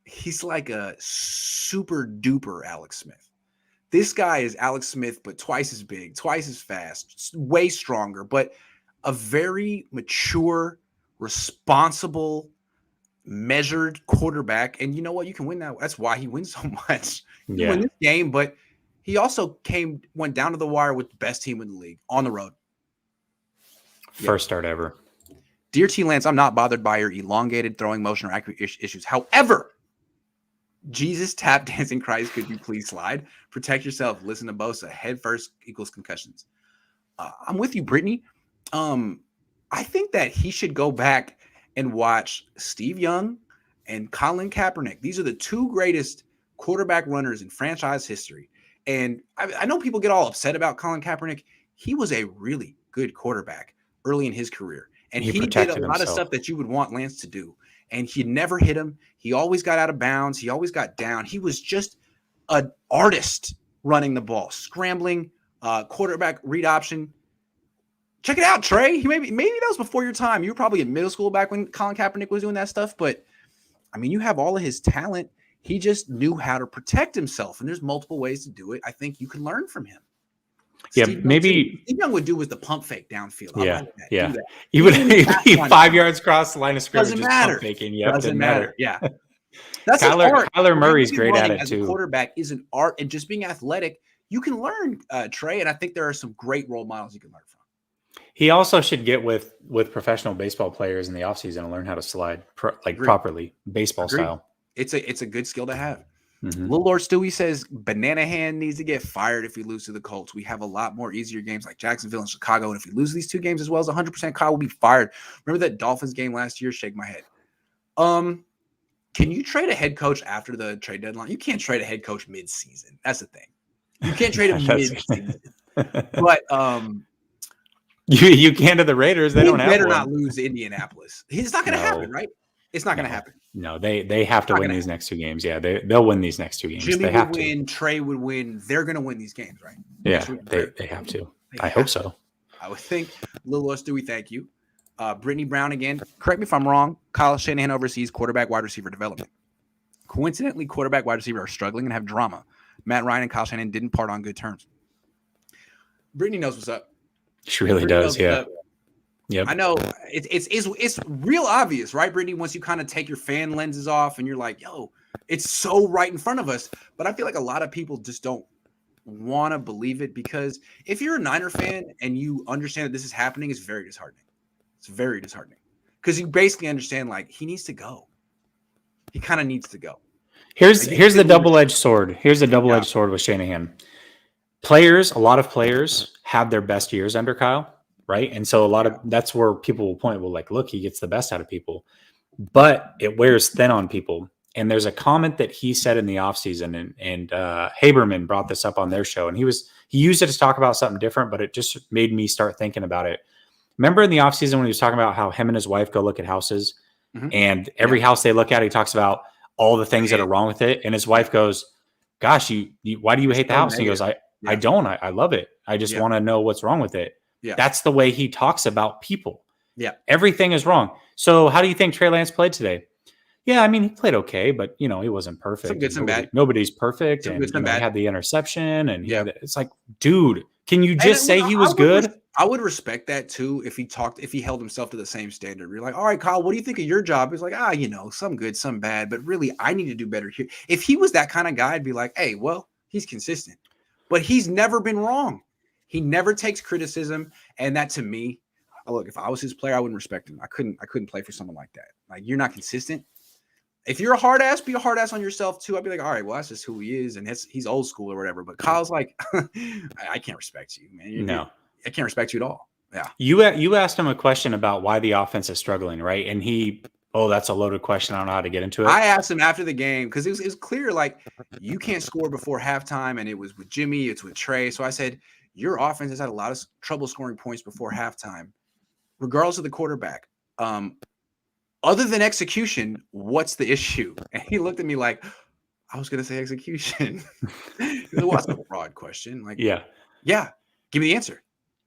he's like a super duper Alex Smith. This guy is Alex Smith, but twice as big, twice as fast, way stronger, but a very mature, responsible, measured quarterback. And you know what? You can win that. That's why he wins so much. You win this game, but he also went down to the wire with the best team in the league on the road. First start ever. Dear T. Lance, I'm not bothered by your elongated throwing motion or accurate issues. However, Jesus tap dancing Christ, could you please slide? Protect yourself. Listen to Bosa. Head first equals concussions. I'm with you, Brittany. I think that he should go back and watch Steve Young and Colin Kaepernick. These are the two greatest quarterback runners in franchise history. And I know people get all upset about Colin Kaepernick. He was a really good quarterback early in his career. And he did a lot of stuff that you would want Lance to do. And he never hit him. He always got out of bounds. He always got down. He was just an artist running the ball, scrambling, quarterback read option. Check it out, Trey. Maybe that was before your time. You were probably in middle school back when Colin Kaepernick was doing that stuff. But, I mean, you have all of his talent. He just knew how to protect himself. And there's multiple ways to do it. I think you can learn from him. Yeah, Steve Young would do was the pump fake downfield. Yeah. He would be 5 yards across the line of scrimmage. Doesn't matter. Pump faking. Yep, doesn't matter. Yeah. That's Kyler Murray's great at it too. Quarterback is an art, and just being athletic, you can learn, Trey, and I think there are some great role models you can learn from. He also should get with professional baseball players in the offseason and learn how to slide properly, baseball style. It's a good skill to have. Mm-hmm. Little Lord Stewie says Banana Hand needs to get fired if we lose to the Colts. We have a lot more easier games like Jacksonville and Chicago, and if we lose these 2 games as well as 100%, Kyle will be fired. Remember that Dolphins game last year? Shake my head. Can you trade a head coach after the trade deadline? You can't trade a head coach mid-season. That's the thing. You can't trade him mid-season. But you can to the Raiders. They don't have better not lose to Indianapolis. It's not going to happen, right? It's not going to happen. No, they have to win these next 2 games. Yeah, they'll win these next 2 games. Jimmy they have would win. Trey would win. They're going to win these games, right? Yeah, they have to. I hope so. I would think. Little Stewie, thank you. Brittany Brown again. Correct me if I'm wrong. Kyle Shanahan oversees quarterback wide receiver development. Coincidentally, quarterback wide receiver are struggling and have drama. Matt Ryan and Kyle Shanahan didn't part on good terms. Brittany knows what's up. She really does. Yeah. Yep. I know it's real obvious, right, Brittany? Once you kind of take your fan lenses off and you're like, yo, it's so right in front of us. But I feel like a lot of people just don't want to believe it, because if you're a Niner fan and you understand that this is happening, it's very disheartening. It's very disheartening because you basically understand, like, he needs to go. He kind of needs to go. Here's the double-edged sword. Here's the double-edged sword with Shanahan. A lot of players have their best years under Kyle, right? And so that's where people will point, well, like, look, he gets the best out of people, but it wears thin on people. And there's a comment that he said in the offseason, and Haberman brought this up on their show, and he used it to talk about something different, but it just made me start thinking about it. Remember in the offseason when he was talking about how him and his wife go look at houses, and every house they look at, he talks about all the things that are wrong with it. And his wife goes, gosh, why do you hate the house? And he goes, I don't. I love it. I just want to know what's wrong with it. Yeah. That's the way he talks about people. Yeah. Everything is wrong. So how do you think Trey Lance played today? Yeah, I mean, he played okay, but, you know, he wasn't perfect. Some good, some bad. Nobody's perfect. Some and good, some bad. He had the interception, and it's like, dude, can you just say he was good? I would respect that too if he held himself to the same standard. You're like, all right, Kyle, what do you think of your job? He's like, you know, some good, some bad, but really, I need to do better here. If he was that kind of guy, I'd be like, hey, well, he's consistent, but he's never been wrong. He never takes criticism, and that to me, look, if I was his player, I wouldn't respect him. I couldn't play for someone like that. Like, you're not consistent. If you're a hard ass, be a hard ass on yourself too. I'd be like, all right, well, that's just who he is, and he's old school or whatever. But Kyle's like, I can't respect you, man. I can't respect you at all. Yeah. You asked him a question about why the offense is struggling, right? And that's a loaded question. I don't know how to get into it. I asked him after the game because it was clear, like, you can't score before halftime, and it was with Jimmy, it's with Trey. So I said, your offense has had a lot of trouble scoring points before halftime, regardless of the quarterback. Other than execution, what's the issue? And he looked at me like, I was going to say execution. It was a broad question. Like, yeah, give me the answer.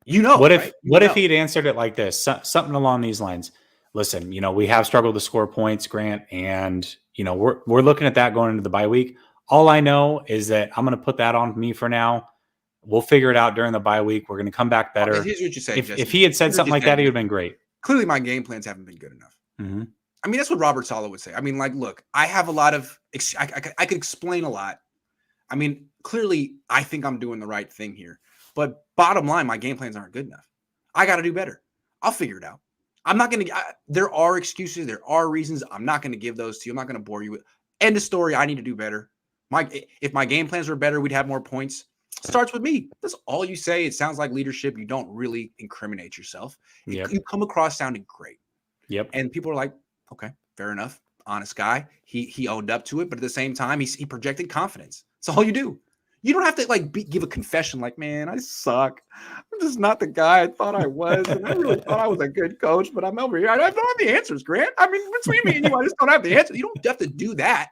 You know, what if he'd answered it like this? Something along these lines. Listen, you know, we have struggled to score points, Grant, and, you know, we're looking at that going into the bye week. All I know is that I'm going to put that on me for now. We'll figure it out during the bye week. We're going to come back better. Here's what you say. If he had said something like that, he would have been great. Clearly, my game plans haven't been good enough. Mm-hmm. I mean, that's what Robert Saleh would say. I mean, like, look, I have a lot of I could explain a lot. I mean, clearly, I think I'm doing the right thing here. But bottom line, my game plans aren't good enough. I got to do better. I'll figure it out. I'm not going to – there are excuses. There are reasons. I'm not going to give those to you. I'm not going to bore you with – end of story. I need to do better. If my game plans were better, we'd have more points. Starts with me. That's all you say. It sounds like leadership. You don't really incriminate yourself. Yep. You come across sounding great. Yep. And people are like, okay, fair enough. Honest guy. He owned up to it, but at the same time, he projected confidence. That's all you do. You don't have to give a confession like, man, I suck. I'm just not the guy I thought I was. And I really thought I was a good coach, but I'm over here. I don't have the answers, Grant. I mean, between me and you, I just don't have the answers. You don't have to do that,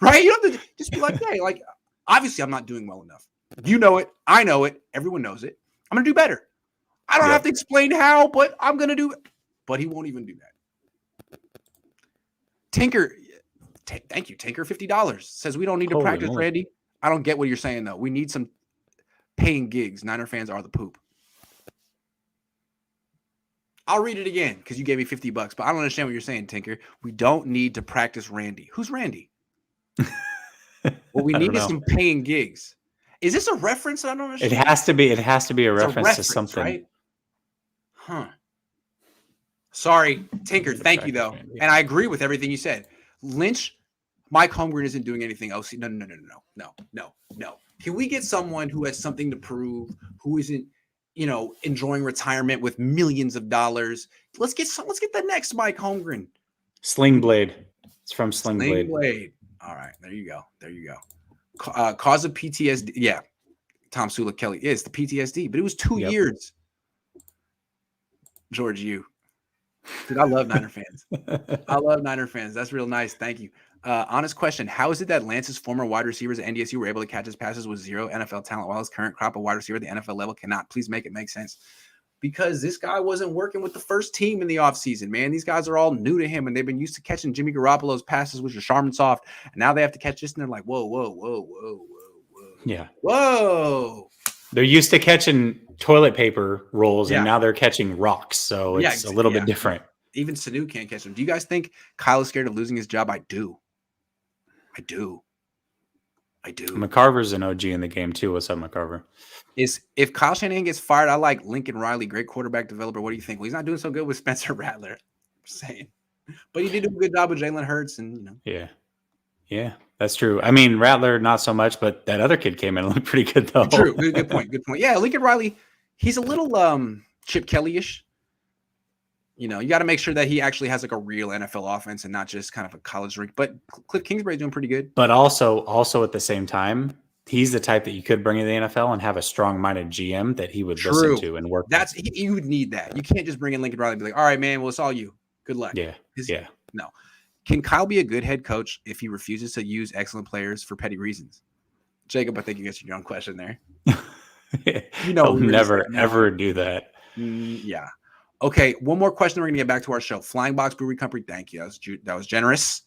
right? You don't have to just be like, hey, like, obviously I'm not doing well enough. You know it. I know it. Everyone knows it. I'm going to do better. I don't have to explain how, but I'm going to do it. But he won't even do that. Tinker, thank you, Tinker, $50. Says we don't need to practice, Randy. I don't get what you're saying, though. We need some paying gigs. Niner fans are the poop. I'll read it again because you gave me $50, but I don't understand what you're saying, Tinker. We don't need to practice Randy. Who's Randy? What we need is some paying gigs. Is this a reference? I don't understand. It has to be. It has to be a reference to something, right? Huh. Sorry, Tinker. Thank you though, and I agree with everything you said. Lynch, Mike Holmgren isn't doing anything else. No. Can we get someone who has something to prove, who isn't, enjoying retirement with millions of dollars? Let's get the next Mike Holmgren. Sling Blade. It's from Sling Blade. All right, there you go. Cause of PTSD. Yeah, Tom Sula Kelly is the PTSD, but it was 2 years. George, you. Dude, I love Niner fans. That's real nice. Thank you. Honest question. How is it that Lance's former wide receivers at NDSU were able to catch his passes with zero NFL talent while his current crop of wide receiver at the NFL level cannot? Please make it make sense. Because this guy wasn't working with the first team in the offseason, man. These guys are all new to him, and they've been used to catching Jimmy Garoppolo's passes, which are sharp and soft. And now they have to catch this, and they're like, whoa. Yeah. Whoa. They're used to catching toilet paper rolls, and now they're catching rocks. So it's a little bit different. Even Sanu can't catch them. Do you guys think Kyle is scared of losing his job? I do. McCarver's an OG in the game too. What's up, McCarver? If Kyle Shanahan gets fired, I like Lincoln Riley, great quarterback developer. What do you think? Well, he's not doing so good with Spencer Rattler. I'm saying, but he did do a good job with Jalen Hurts, and Yeah, that's true. I mean, Rattler not so much, but that other kid came in and looked pretty good though. True. Good point. Yeah, Lincoln Riley, he's a little Chip Kelly-ish. You got to make sure that he actually has like a real NFL offense and not just kind of a college rig. But Cliff Kingsbury's doing pretty good. But also at the same time, he's the type that you could bring in the NFL and have a strong-minded GM that he would listen to and work. You would need that. You can't just bring in Lincoln Riley and be like, all right, man, well, it's all you. Good luck. Yeah. No. Can Kyle be a good head coach if he refuses to use excellent players for petty reasons? Jacob, I think you answered your own question there. He'll never, ever do that. Yeah. Okay, one more question. We're going to get back to our show. Flying Box Brewery Company, thank you. That was generous.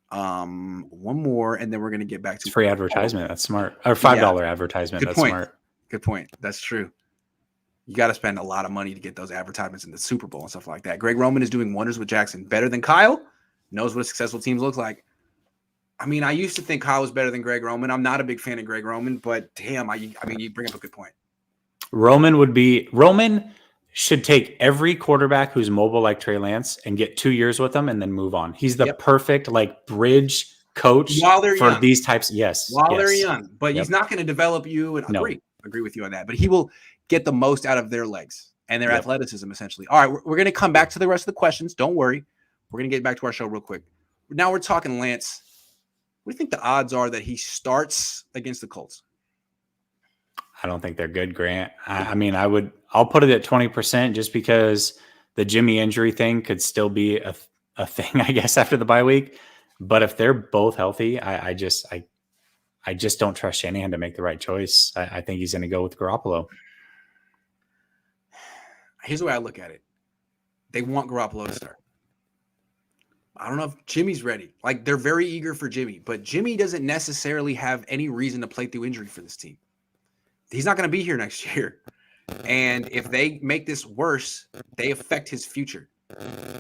One more, and then we're going to get back to free advertisement. That's smart. Or $5 advertisement. That's smart. Good point. That's true. You got to spend a lot of money to get those advertisements in the Super Bowl and stuff like that. Greg Roman is doing wonders with Jackson. Better than Kyle. Knows what a successful team looks like. I mean, I used to think Kyle was better than Greg Roman. I'm not a big fan of Greg Roman, but damn, I mean, you bring up a good point. Roman should take every quarterback who's mobile like Trey Lance and get 2 years with them and then move on. He's the perfect bridge coach for young. These types. Yes. While they're young, but he's not going to develop you. And agree with you on that, but he will get the most out of their legs and their athleticism essentially. All right. We're going to come back to the rest of the questions. Don't worry. We're going to get back to our show real quick. Now we're talking Lance. What do you think the odds are that he starts against the Colts? I don't think they're good, Grant. I mean, I'll put it at 20% just because the Jimmy injury thing could still be a thing, I guess, after the bye week. But if they're both healthy, I just don't trust Shanahan to make the right choice. I think he's going to go with Garoppolo. Here's the way I look at it. They want Garoppolo to start. I don't know if Jimmy's ready. They're very eager for Jimmy, but Jimmy doesn't necessarily have any reason to play through injury for this team. He's not going to be here next year. And if they make this worse, they affect his future.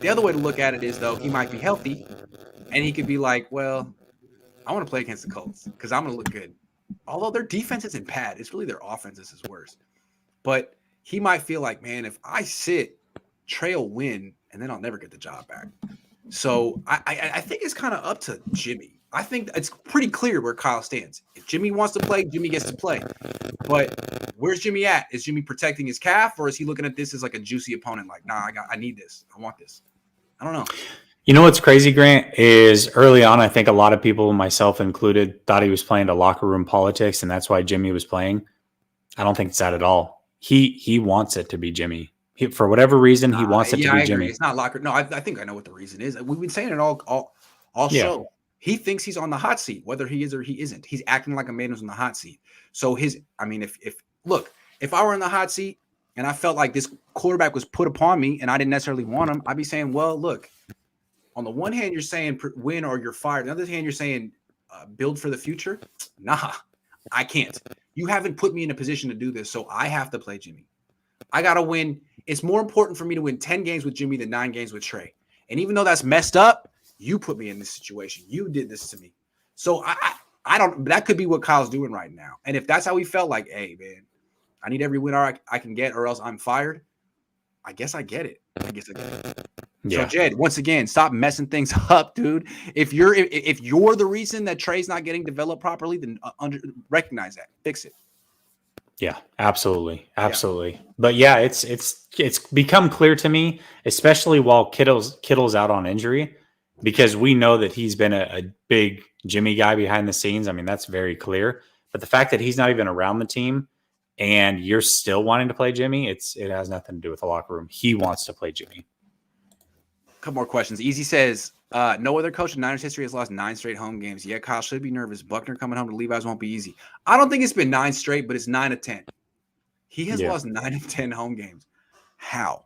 The other way to look at it is, though, he might be healthy and he could be like, well, I want to play against the Colts because I'm going to look good. Although their defense isn't bad. It's really their offense is worse. But he might feel like, man, if I sit, Trey will win and then I'll never get the job back. So I think it's kind of up to Jimmy. I think it's pretty clear where Kyle stands. If Jimmy wants to play, Jimmy gets to play. But where's Jimmy at? Is Jimmy protecting his calf, or is he looking at this as like a juicy opponent? Like, nah, I need this. I want this. I don't know. You know what's crazy, Grant, is early on, I think a lot of people, myself included, thought he was playing to locker room politics, and that's why Jimmy was playing. I don't think it's that at all. He wants it to be Jimmy. For whatever reason, he wants it to be Jimmy. It's not locker. No, I think I know what the reason is. We've been saying it all show. He thinks he's on the hot seat, whether he is or he isn't. He's acting like a man who's on the hot seat. So if I were in the hot seat and I felt like this quarterback was put upon me and I didn't necessarily want him, I'd be saying, well, look, on the one hand, you're saying win or you're fired. On the other hand, you're saying build for the future. Nah, I can't. You haven't put me in a position to do this, so I have to play Jimmy. I got to win. It's more important for me to win 10 games with Jimmy than 9 games with Trey. And even though that's messed up, you put me in this situation. You did this to me. So that could be what Kyle's doing right now. And if that's how he felt, like, hey, man, I need every win I can get or else I'm fired, I guess I get it. Yeah. So, Jed, once again, stop messing things up, dude. If you're the reason that Trey's not getting developed properly, then recognize that. Fix it. Yeah, absolutely. Yeah. But yeah, it's become clear to me, especially while Kittle's out on injury, because we know that he's been a big Jimmy guy behind the scenes. I mean, that's very clear. But the fact that he's not even around the team and you're still wanting to play Jimmy, it has nothing to do with the locker room. He wants to play Jimmy. A couple more questions. Easy says, no other coach in Niners history has lost 9 straight home games. Yeah, Kyle should be nervous. Buckner coming home to Levi's won't be easy. I don't think it's been 9 straight, but it's 9 of 10. He has lost 9 of 10 home games. How?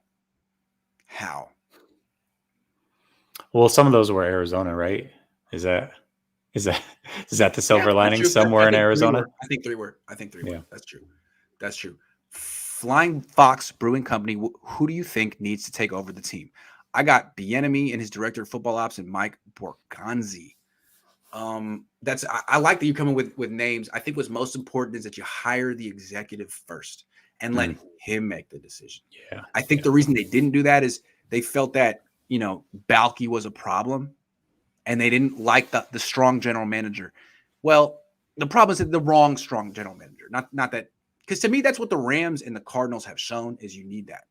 Well, some of those were Arizona, right? Is that the silver lining somewhere in Arizona? I think three were. Yeah. That's true. Flying Fox Brewing Company, who do you think needs to take over the team? I got Bieniemy and his director of football ops and Mike Borgonzi. I like that you're coming with names. I think what's most important is that you hire the executive first and let him make the decision. Yeah. I think the reason they didn't do that is they felt that, Balky was a problem and they didn't like the strong general manager. Well, the problem is that the wrong strong general manager, not that, because to me, that's what the Rams and the Cardinals have shown is you need that.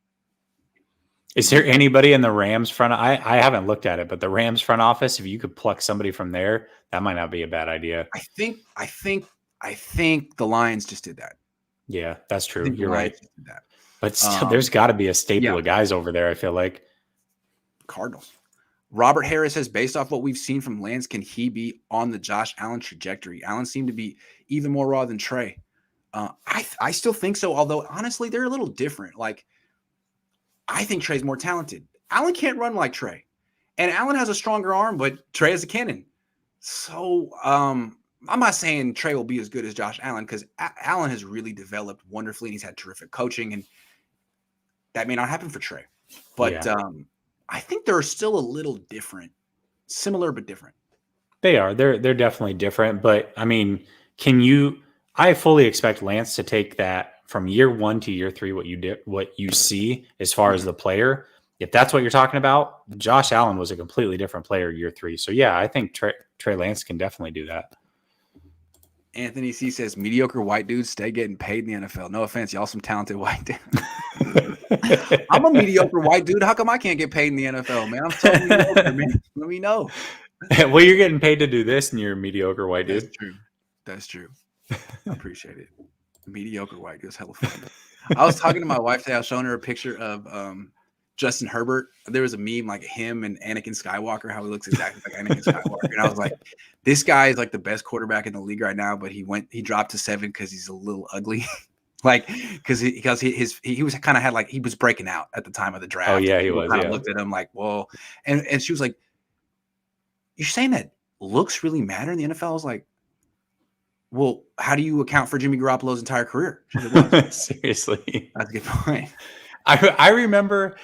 Is there anybody in the Rams front? I haven't looked at it, but the Rams front office, if you could pluck somebody from there, that might not be a bad idea. I think the Lions just did that. Yeah, that's true. You're right. But still, there's got to be a staple of guys over there, I feel like. Cardinals. Robert Harris says, based off what we've seen from Lance, can he be on the Josh Allen trajectory? Allen seemed to be even more raw than Trey. I still think so, although honestly, they're a little different. Like, I think Trey's more talented. Allen can't run like Trey. And Allen has a stronger arm, but Trey has a cannon. So I'm not saying Trey will be as good as Josh Allen because Allen has really developed wonderfully and he's had terrific coaching. And that may not happen for Trey. But I think they're still a little different. Similar but different. They are. They're definitely different. But, I mean, I fully expect Lance to take that from year 1 to year 3, what you see as far as the player. If that's what you're talking about, Josh Allen was a completely different player year 3. So yeah, I think Trey Lance can definitely do that. Anthony C says, mediocre white dudes stay getting paid in the NFL. No offense, y'all some talented white dudes. I'm a mediocre white dude. How come I can't get paid in the NFL, man? I'm so mediocre, man. Let me know. Well, you're getting paid to do this and you're a mediocre white dude. That's true. I appreciate it. Mediocre white dude is hella funny. I was talking to my wife today. I was showing her a picture of Justin Herbert. There was a meme like him and Anakin Skywalker, how he looks exactly like Anakin Skywalker. And I was like, this guy is like the best quarterback in the league right now, but he dropped to 7 because he's a little ugly. Like, because he was kind of had like he was breaking out at the time of the draft. Oh yeah, he was. Kind of looked at him like, whoa, and she was like, "You're saying that looks really matter in the NFL?" I was like, well, how do you account for Jimmy Garoppolo's entire career? Like, seriously, that's a good point. I remember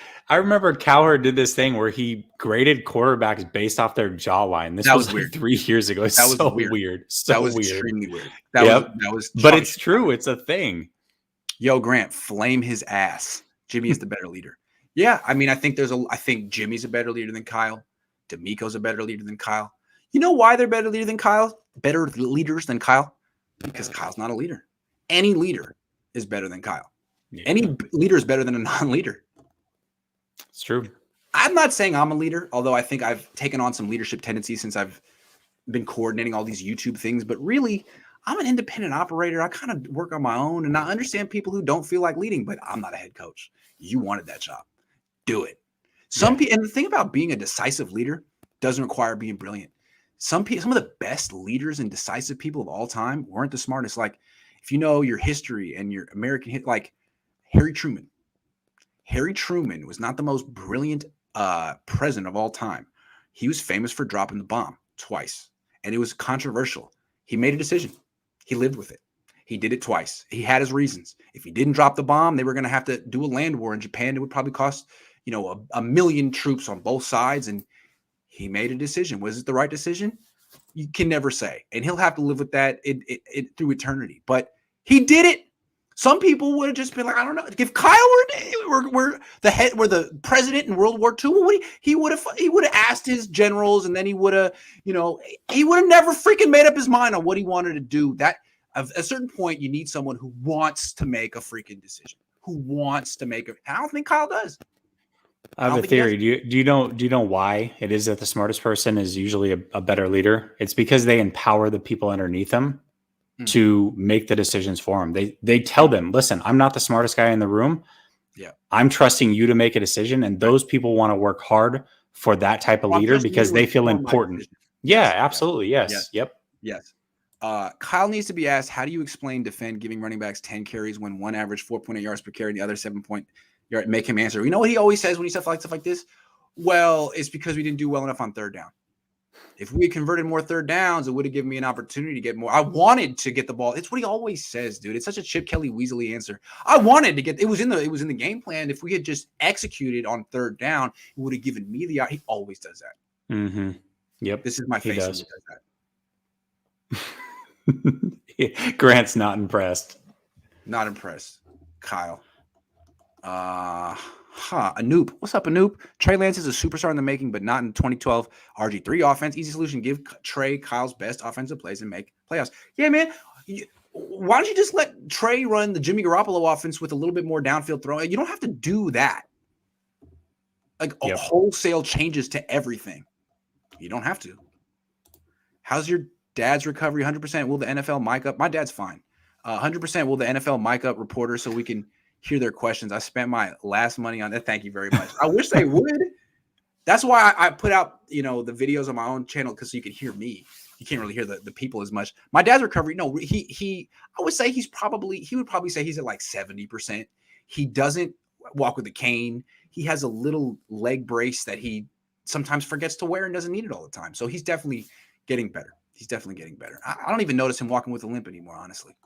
Cowherd did this thing where he graded quarterbacks based off their jawline. This was weird. 3 years ago. That was so weird. That was extremely weird. That was. But it's true. It's a thing. Yo, Grant, flame his ass. Jimmy is the better leader. Yeah, I mean, I think Jimmy's a better leader than Kyle. D'Amico's a better leader than Kyle. You know why they're better leader than Kyle? Better leaders than Kyle? Because Kyle's not a leader. Any leader is better than Kyle. Yeah. Any leader is better than a non-leader. It's true. I'm not saying I'm a leader, although I think I've taken on some leadership tendencies since I've been coordinating all these YouTube things. But really, I'm an independent operator. I kind of work on my own, and I understand people who don't feel like leading, but I'm not a head coach. You wanted that job. Do it. And the thing about being a decisive leader doesn't require being brilliant. Some of the best leaders and decisive people of all time weren't the smartest. Like, if you know your history and your American like Harry Truman. Harry Truman was not the most brilliant president of all time. He was famous for dropping the bomb twice, and it was controversial. He made a decision. He lived with it. He did it twice. He had his reasons. If he didn't drop the bomb, they were going to have to do a land war in Japan. It would probably cost, a million troops on both sides, and he made a decision. Was it the right decision? You can never say, and he'll have to live with that through eternity. But he did it. Some people would have just been like, I don't know. If Kyle were the president in World War II, well, he would have asked his generals, and then he would have never freaking made up his mind on what he wanted to do. That at a certain point, you need someone who wants to make a freaking decision, who wants to make it. I don't think Kyle does. I have a theory. Do you know why it is that the smartest person is usually a better leader? It's because they empower the people underneath them to make the decisions for them. They tell them, listen, I'm not the smartest guy in the room. Yeah. I'm trusting you to make a decision. And those people want to work hard for that type of leader because they feel important. Yeah, absolutely. Yes. Yep. Yes. Kyle needs to be asked, how do you defend giving running backs 10 carries when one averaged 4.8 yards per carry and the other 7 yard? Make him answer. You know what he always says when he says stuff like this? Well, it's because we didn't do well enough on third down. If we had converted more third downs, it would have given me an opportunity to get more. I wanted to get the ball. It's what he always says, dude. It's such a Chip Kelly Weasley answer. I wanted to get. It was in the game plan. If we had just executed on third down, it would have given me the. He always does that. Mm-hmm. Yep. This is my face. He does that. Grant's not impressed. Not impressed. Kyle. Anoop. What's up, Anoop? Trey Lance is a superstar in the making, but not in 2012 RG3 offense. Easy solution: give Trey Kyle's best offensive plays and make playoffs. Yeah, man. Why don't you just let Trey run the Jimmy Garoppolo offense with a little bit more downfield throw? You don't have to do that. Like wholesale changes to everything. You don't have to. How's your dad's recovery? 100%. Will the NFL mic up? My dad's fine. 100%. Will the NFL mic up reporters so we can hear their questions? I spent my last money on that. Thank you very much. I wish they would. That's why I put out, the videos on my own channel, because so you can hear me. You can't really hear the people as much. My dad's recovery, no, I would say he would probably say he's at like 70%. He doesn't walk with a cane. He has a little leg brace that he sometimes forgets to wear and doesn't need it all the time. So he's definitely getting better. I don't even notice him walking with a limp anymore, honestly.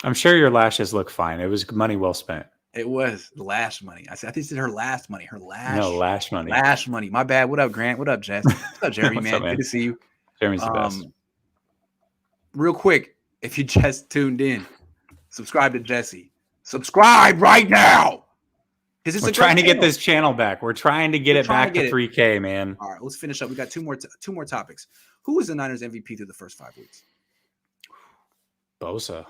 I'm sure your lashes look fine. It was money well spent. It was lash money. I think it's her last money. Lash money. Lash money. My bad. What up, Grant? What up, Jess? What's up, Jeremy, man? Good to see you. Jeremy's the best. Real quick, if you just tuned in, subscribe to Jesse. Subscribe right now. We're trying to get this channel back. We're trying to get it back to 3K, man. All right, let's finish up. We got two more topics. Who was the Niners MVP through the first 5 weeks? Bosa.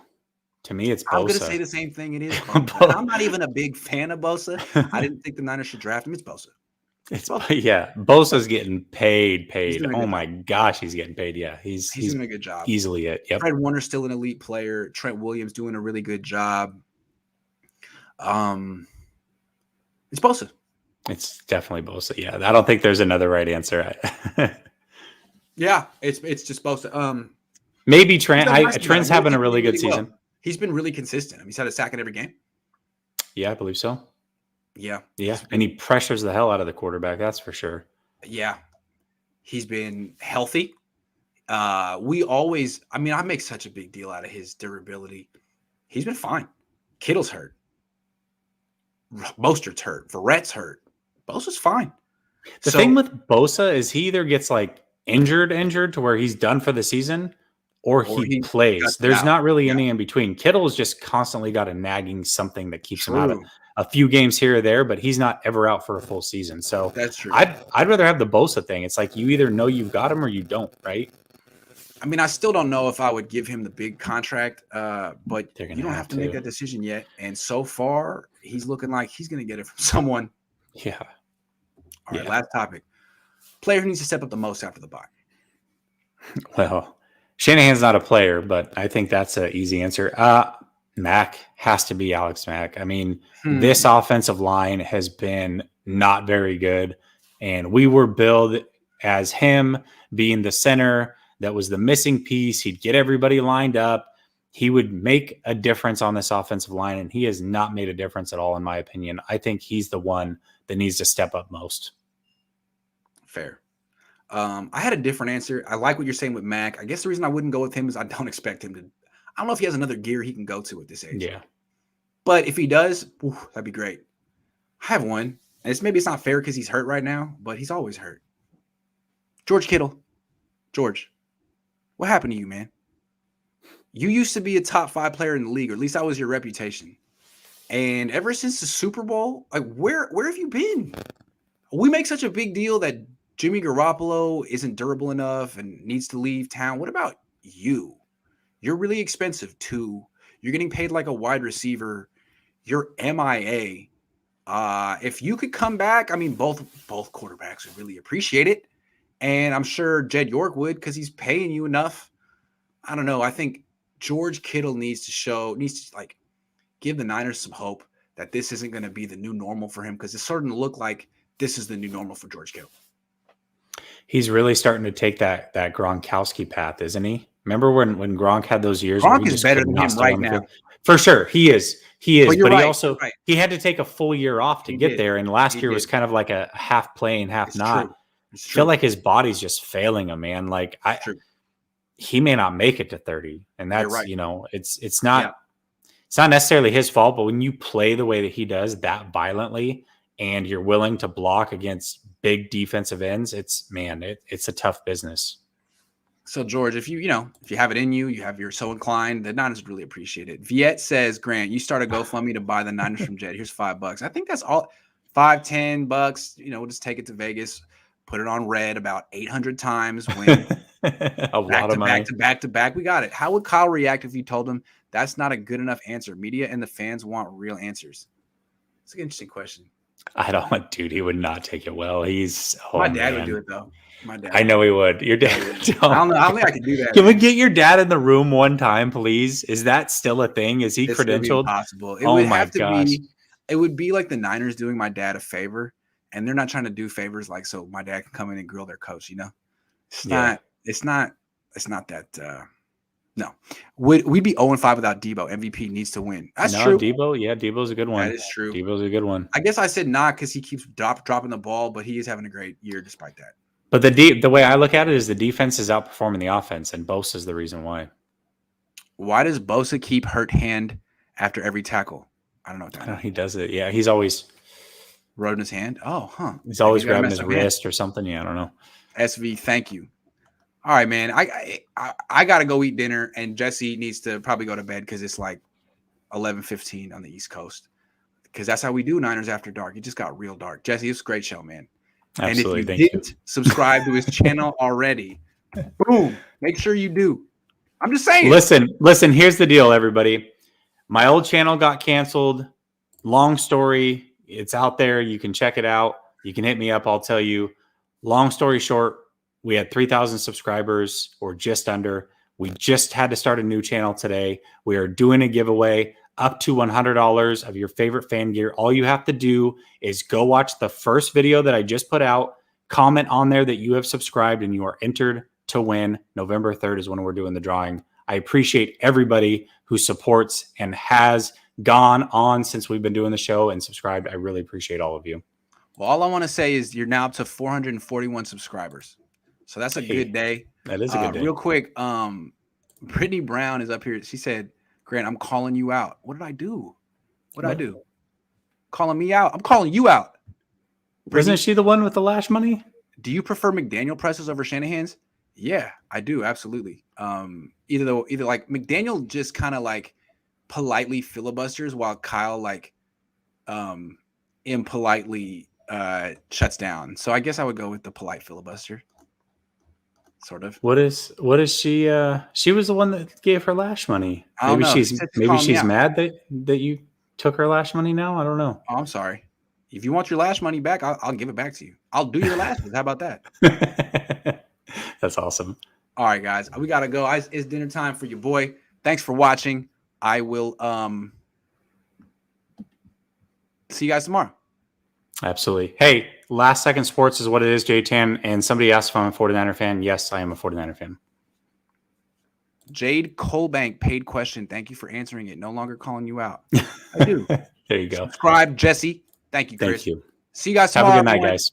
To me, it's Bosa. I'm going to say the same thing. It is. I'm not even a big fan of Bosa. I didn't think the Niners should draft him. It's Bosa. Bosa's getting paid. Oh my gosh, he's getting paid. Yeah, he's doing a good job. Easily it. Yep. Fred Warner's still an elite player. Trent Williams doing a really good job. It's Bosa. It's definitely Bosa. Yeah, I don't think there's another right answer. Yeah, it's just Bosa. Maybe Trent. Trent's having a really good season. Well. He's been really consistent. He's had a sack in every game. Yeah, I believe so. Yeah. And he pressures the hell out of the quarterback. That's for sure. Yeah. He's been healthy. I make such a big deal out of his durability. He's been fine. Kittle's hurt. Mostert's hurt. Verrett's hurt. Bosa's fine. The thing with Bosa is he either gets like injured to where he's done for the season, or he plays. There's not really any in between. Kittle's just constantly got a nagging something that keeps him out of a few games here or there, but he's not ever out for a full season. So that's true. I'd rather have the Bosa thing. It's like you either know you've got him or you don't, right? I mean, I still don't know if I would give him the big contract, but you don't have to make that decision yet. And so far, he's looking like he's going to get it from someone. Yeah. All right, last topic. Player who needs to step up the most after the bye. Well, Shanahan's not a player, but I think that's an easy answer. Mack has to be Alex Mack. I mean, this offensive line has been not very good, and we were billed as him being the center that was the missing piece. He'd get everybody lined up. He would make a difference on this offensive line, and he has not made a difference at all, in my opinion. I think he's the one that needs to step up most. Fair. I had a different answer. I like what you're saying with Mac. I guess the reason I wouldn't go with him is I don't expect him to. I don't know if he has another gear he can go to at this age. Yeah. But if he does, that'd be great. I have one. And maybe it's not fair because he's hurt right now, but he's always hurt. George Kittle. George. What happened to you, man? You used to be a top 5 player in the league, or at least that was your reputation. And ever since the Super Bowl, like where have you been? We make such a big deal that Jimmy Garoppolo isn't durable enough and needs to leave town. What about you? You're really expensive too. You're getting paid like a wide receiver. You're MIA. If you could come back, I mean, both quarterbacks would really appreciate it. And I'm sure Jed York would, because he's paying you enough. I don't know. I think George Kittle needs to like give the Niners some hope that this isn't going to be the new normal for him, because it's starting to look like this is the new normal for George Kittle. He's really starting to take that Gronkowski path, isn't he? Remember when Gronk had those years? Gronk is better than him right now. For sure. He is. But right, he had to take a full year off to get there. And last year was kind of like a half playing, half not. I feel like his body's just failing him, man. Like he may not make it to 30. And that's, right. It's not necessarily his fault, but when you play the way that he does that violently and you're willing to block against big defensive ends, it's a tough business. So George, if you have it in you, you're so inclined, the Niners would really appreciate it. Viet says, Grant, you start a GoFundMe to buy the Niners from Jed. Here's $5. I think that's all. $5-10. We'll just take it to Vegas, put it on red about 800 times. Win a lot of money. Back to back. We got it. How would Kyle react if you told him that's not a good enough answer? Media and the fans want real answers. It's an interesting question. Dude, he would not take it well. My dad would do it though. My dad. I know he would. Your dad. I don't know. I don't think I could do that. Can we get your dad in the room one time, please? Is that still a thing? Is he credentialed? Possible. It would have to be. It would be like the Niners doing my dad a favor, and they're not trying to do favors like so my dad can come in and grill their coach. It's not. It's not that. No, we'd be 0-5 without Debo. MVP needs to win. That's true. Debo's a good one. That is true. Debo's a good one. I guess I said not because he keeps dropping the ball, but he is having a great year despite that. But the way I look at it is the defense is outperforming the offense, and Bosa's the reason why. Why does Bosa keep hurt hand after every tackle? I don't know what that means. He does it. Yeah, he's always rubbing his hand. Oh, huh. He's always grabbing his wrist or something. Yeah, I don't know. SV, thank you. All right, man. I gotta go eat dinner, and Jesse needs to probably go to bed because it's like 11:15 on the East Coast. Because that's how we do Niners After Dark. It just got real dark. Jesse, it's a great show, man. Absolutely. And if you didn't subscribe to his channel already, boom, make sure you do. I'm just saying. Listen. Here's the deal, everybody. My old channel got canceled. Long story. It's out there. You can check it out. You can hit me up. I'll tell you. Long story short, we had 3,000 subscribers or just under. We just had to start a new channel today. We are doing a giveaway up to $100 of your favorite fan gear. All you have to do is go watch the first video that I just put out, comment on there that you have subscribed, and you are entered to win. November 3rd is when we're doing the drawing. I appreciate everybody who supports and has gone on since we've been doing the show and subscribed. I really appreciate all of you. Well, all I want to say is you're now up to 441 subscribers. So that's a good day. That is a good day. Real quick, Brittany Brown is up here. She said, Grant, I'm calling you out. What did I do? What did I do? Calling me out. I'm calling you out. Brittany, wasn't she the one with the lash money? Do you prefer McDaniel presses over Shanahan's? Yeah, I do. Absolutely. Either like McDaniel just kind of like politely filibusters while Kyle like impolitely shuts down. So I guess I would go with the polite filibuster. Sort of. What is she? She was the one that gave her lash money. Maybe she's mad that you took her lash money now. I don't know. Oh, I'm sorry. If you want your lash money back, I'll give it back to you. I'll do your lashes. How about that? That's awesome. All right, guys, we gotta go. It's dinner time for your boy. Thanks for watching. I will see you guys tomorrow. Absolutely. Hey, Last Second Sports is what it is, J10. And somebody asked if I'm a 49er fan. Yes, I am a 49er fan. Jade Colbank, paid question. Thank you for answering it. No longer calling you out. I do. There you go. Subscribe, Jesse. Thank you, Chris. Thank you. See you guys tomorrow. Have a good night, guys.